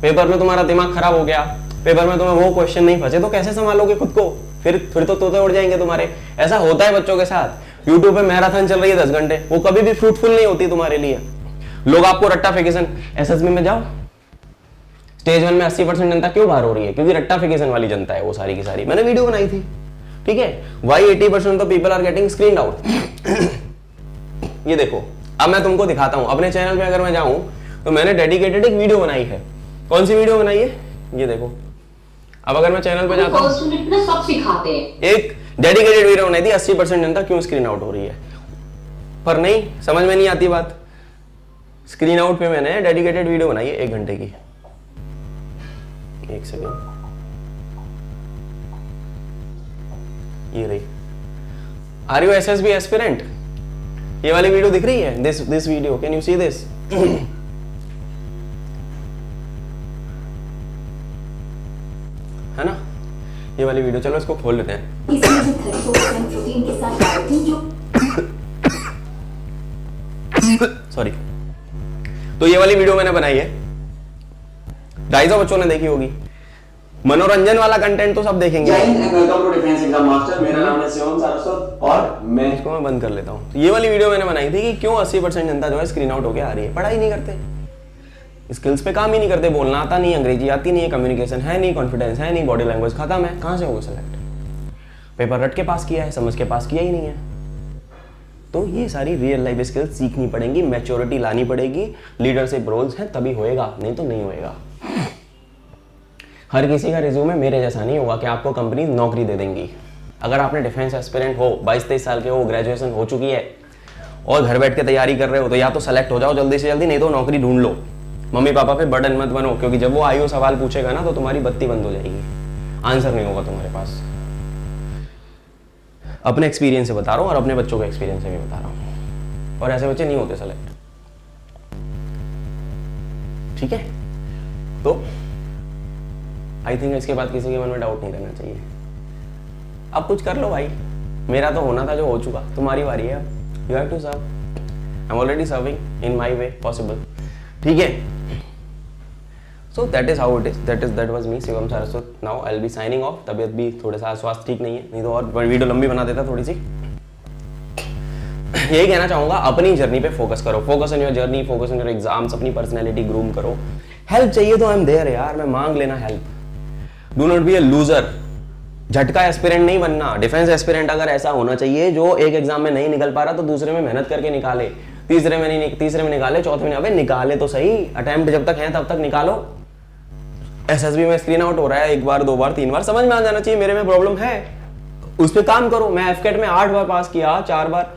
पेपर में तुम्हारा दिमाग खराब हो गया, पेपर में तुम्हें वो क्वेश्चन नहीं फंसे तो कैसे संभालोगे खुद को? फिर तो तोते उड़ जाएंगे तुम्हारे। ऐसा होता है बच्चों के साथ। यूट्यूब पे मैराथन चल रही है 10 घंटे, वो कभी भी फ्रूटफुल नहीं होती तुम्हारे लिए। लोग आपको रट्टाफिकेशन, एसएसबी में जाओ, स्टेज 1 में 80% जनता क्यों बाहर हो रही है? क्योंकि रट्टाफिकेशन वाली जनता है वो सारी की सारी। मैंने वीडियो बनाई थी, ठीक है, why 80% of people are getting screened out. ये देखो, अब मैं तुमको दिखाता हूं। अपने चैनल पे अगर मैं जाऊं तो मैंने डेडिकेटेड एक वीडियो बनाई है। कौन सी वीडियो बनाई है? ये देखो। अब अगर मैं चैनल पे जाता हूं, फर्स्ट यूनिट में सब सिखाते हैं। एक डेडिकेटेड वीडियो बनाई थी 80% जनता क्यों स्क्रीन आउट हो रही है, पर नहीं समझ में नहीं आती बात। स्क्रीन आउट पे मैंने डेडिकेटेड वीडियो बनाई है 1 घंटे की। एक सेकेंड, ये रही। Are you SSB aspirant? ये वाली वीडियो दिख रही है, this video, can you see this? है ना ये वाली वीडियो? चलो इसको खोल लेते हैं। इसमें जो 34% प्रोटीन के साथ बायोटिन जो सॉरी। तो ये वाली वीडियो मैंने बनाई है, 250 बच्चों ने देखी होगी। मनोरंजन वाला कंटेंट तो सब देखेंगे। जय हिंद, welcome to defence exam master. मेरा नाम है शिवम सारस्वत और मैं इसको मैं बंद कर लेता हूँ। तो ये वाली वीडियो मैंने बनाई थी कि क्यों 80% जनता जो है स्क्रीन आउट होके आ रही है। पढ़ाई नहीं करते, स्किल्स पे काम ही नहीं करते, बोलना आता नहीं, अंग्रेजी आती नहीं है, कम्युनिकेशन है नहीं, कॉन्फिडेंस है नहीं, बॉडी लैंग्वेज खत्म है। कहाँ से होगा सेलेक्ट? पेपर रट के पास किया है, समझ के पास किया ही नहीं है। तो ये सारी रियल लाइफ स्किल्स सीखनी पड़ेंगी, मैच्योरिटी लानी पड़ेगी, लीडरशिप रोल्स हैं तभी होएगा, नहीं तो नहीं होएगा। हर किसी का रिज्यूमे मेरे जैसा नहीं होगा कि आपको कंपनी नौकरी दे देंगी। अगर आपने डिफेंस एस्पिरेंट हो, 22-23 साल के हो, ग्रेजुएशन हो चुकी है और घर बैठ के तैयारी कर रहे हो, तो या तो सेलेक्ट हो जाओ जल्दी से जल्दी, नहीं तो नौकरी ढूंढ लो। मम्मी पापा पे बर्डन मत बनो, क्योंकि जब वो आयु सवाल पूछेगा ना तो तुम्हारी बत्ती बंद हो जाएगी, आंसर नहीं होगा तुम्हारे पास। अपने एक्सपीरियंस से बता रहा हूँ और अपने बच्चों के एक्सपीरियंस से भी बता रहा हूँ। और ऐसे बच्चे नहीं होते सेलेक्ट, ठीक है? तो आई थिंक इसके बाद किसी के मन में डाउट नहीं रहना चाहिए। अब कुछ कर लो भाई, मेरा तो होना था जो हो चुका, तुम्हारी बारी है अब। You have to serve, I am already serving in my way possible, ठीक है? So that is how it is, that was me Shivam Saraswat. Now I will be signing off. तबीयत भी थोड़ा सा स्वास्थ्य ठीक नहीं है, नहीं तो और वीडियो लंबी बना देता थोड़ी सी। यही कहना चाहूंगा, अपनी जर्नी पे फोकस करो, focus on your journey, focus on your exams, अपनी पर्सनैलिटी ग्रूम करो। हेल्प चाहिए तो आई एम देयर यार, मैं मांग लेना help. Do not be A loser. झटका एस्पिरेंट नहीं बनना। डिफेंस एस्पिरेंट अगर ऐसा होना चाहिए जो एक एग्जाम में नहीं निकल पा रहा तो दूसरे में मेहनत करके निकाले, तीसरे में निकाले, चौथे में, अबे निकाले तो सही। अटेम्प्ट जब तक है तब तक निकालो। एसएसबी में स्क्रीन आउट हो रहा है 1 बार 2 बार 3 बार, समझ में आ जाना चाहिए मेरे में प्रॉब्लम है, उस पर काम करो। मैं एफकेट में 8 बार पास किया, 4 बार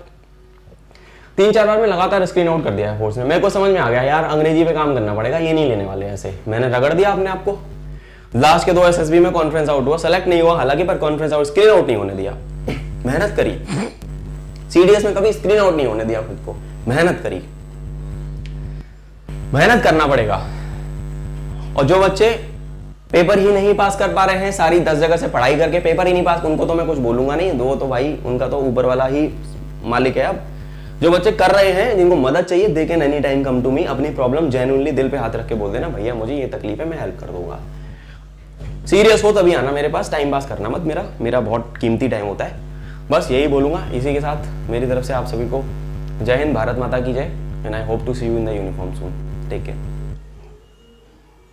3-4 बार में लगातार स्क्रीन आउट कर दिया है फोर्स में। मेरे को समझ में आ गया यार अंग्रेजी पे काम करना पड़ेगा, ये नहीं लेने वाले ऐसे। मैंने रगड़ दिया अपने आप को। लास्ट के 2 एसएसबी में कॉन्फ्रेंस आउट हुआ, सेलेक्ट नहीं हुआ हालांकि, पर कॉन्फ्रेंस आउट, स्क्रीन आउट नहीं होने दिया। मेहनत करी। सीडीएस में कभी स्क्रीन आउट नहीं होने दिया खुद को, मेहनत करी। मेहनत करना पड़ेगा। और जो बच्चे पेपर ही नहीं पास कर पा रहे हैं, सारी 10 जगह से पढ़ाई करके पेपर ही नहीं पास, उनको तो मैं कुछ बोलूंगा नहीं, दो तो भाई उनका तो ऊपर वाला ही मालिक है। अब जो बच्चे कर रहे हैं, जिनको मदद चाहिए, they can any time come to me. अपनी प्रॉब्लम जेन्युइनली दिल पे हाथ रख के बोल देना, भैया मुझे ये तकलीफ है, मैं हेल्प कर दूंगा। सीरियस हो तभी आना मेरे पास, टाइम पास करना मत, मेरा बहुत कीमती टाइम होता है। बस यही बोलूँगा। इसी के साथ मेरी तरफ से आप सभी को जय हिंद, भारत माता की जय, and I hope to see you in the uniform soon. Take care.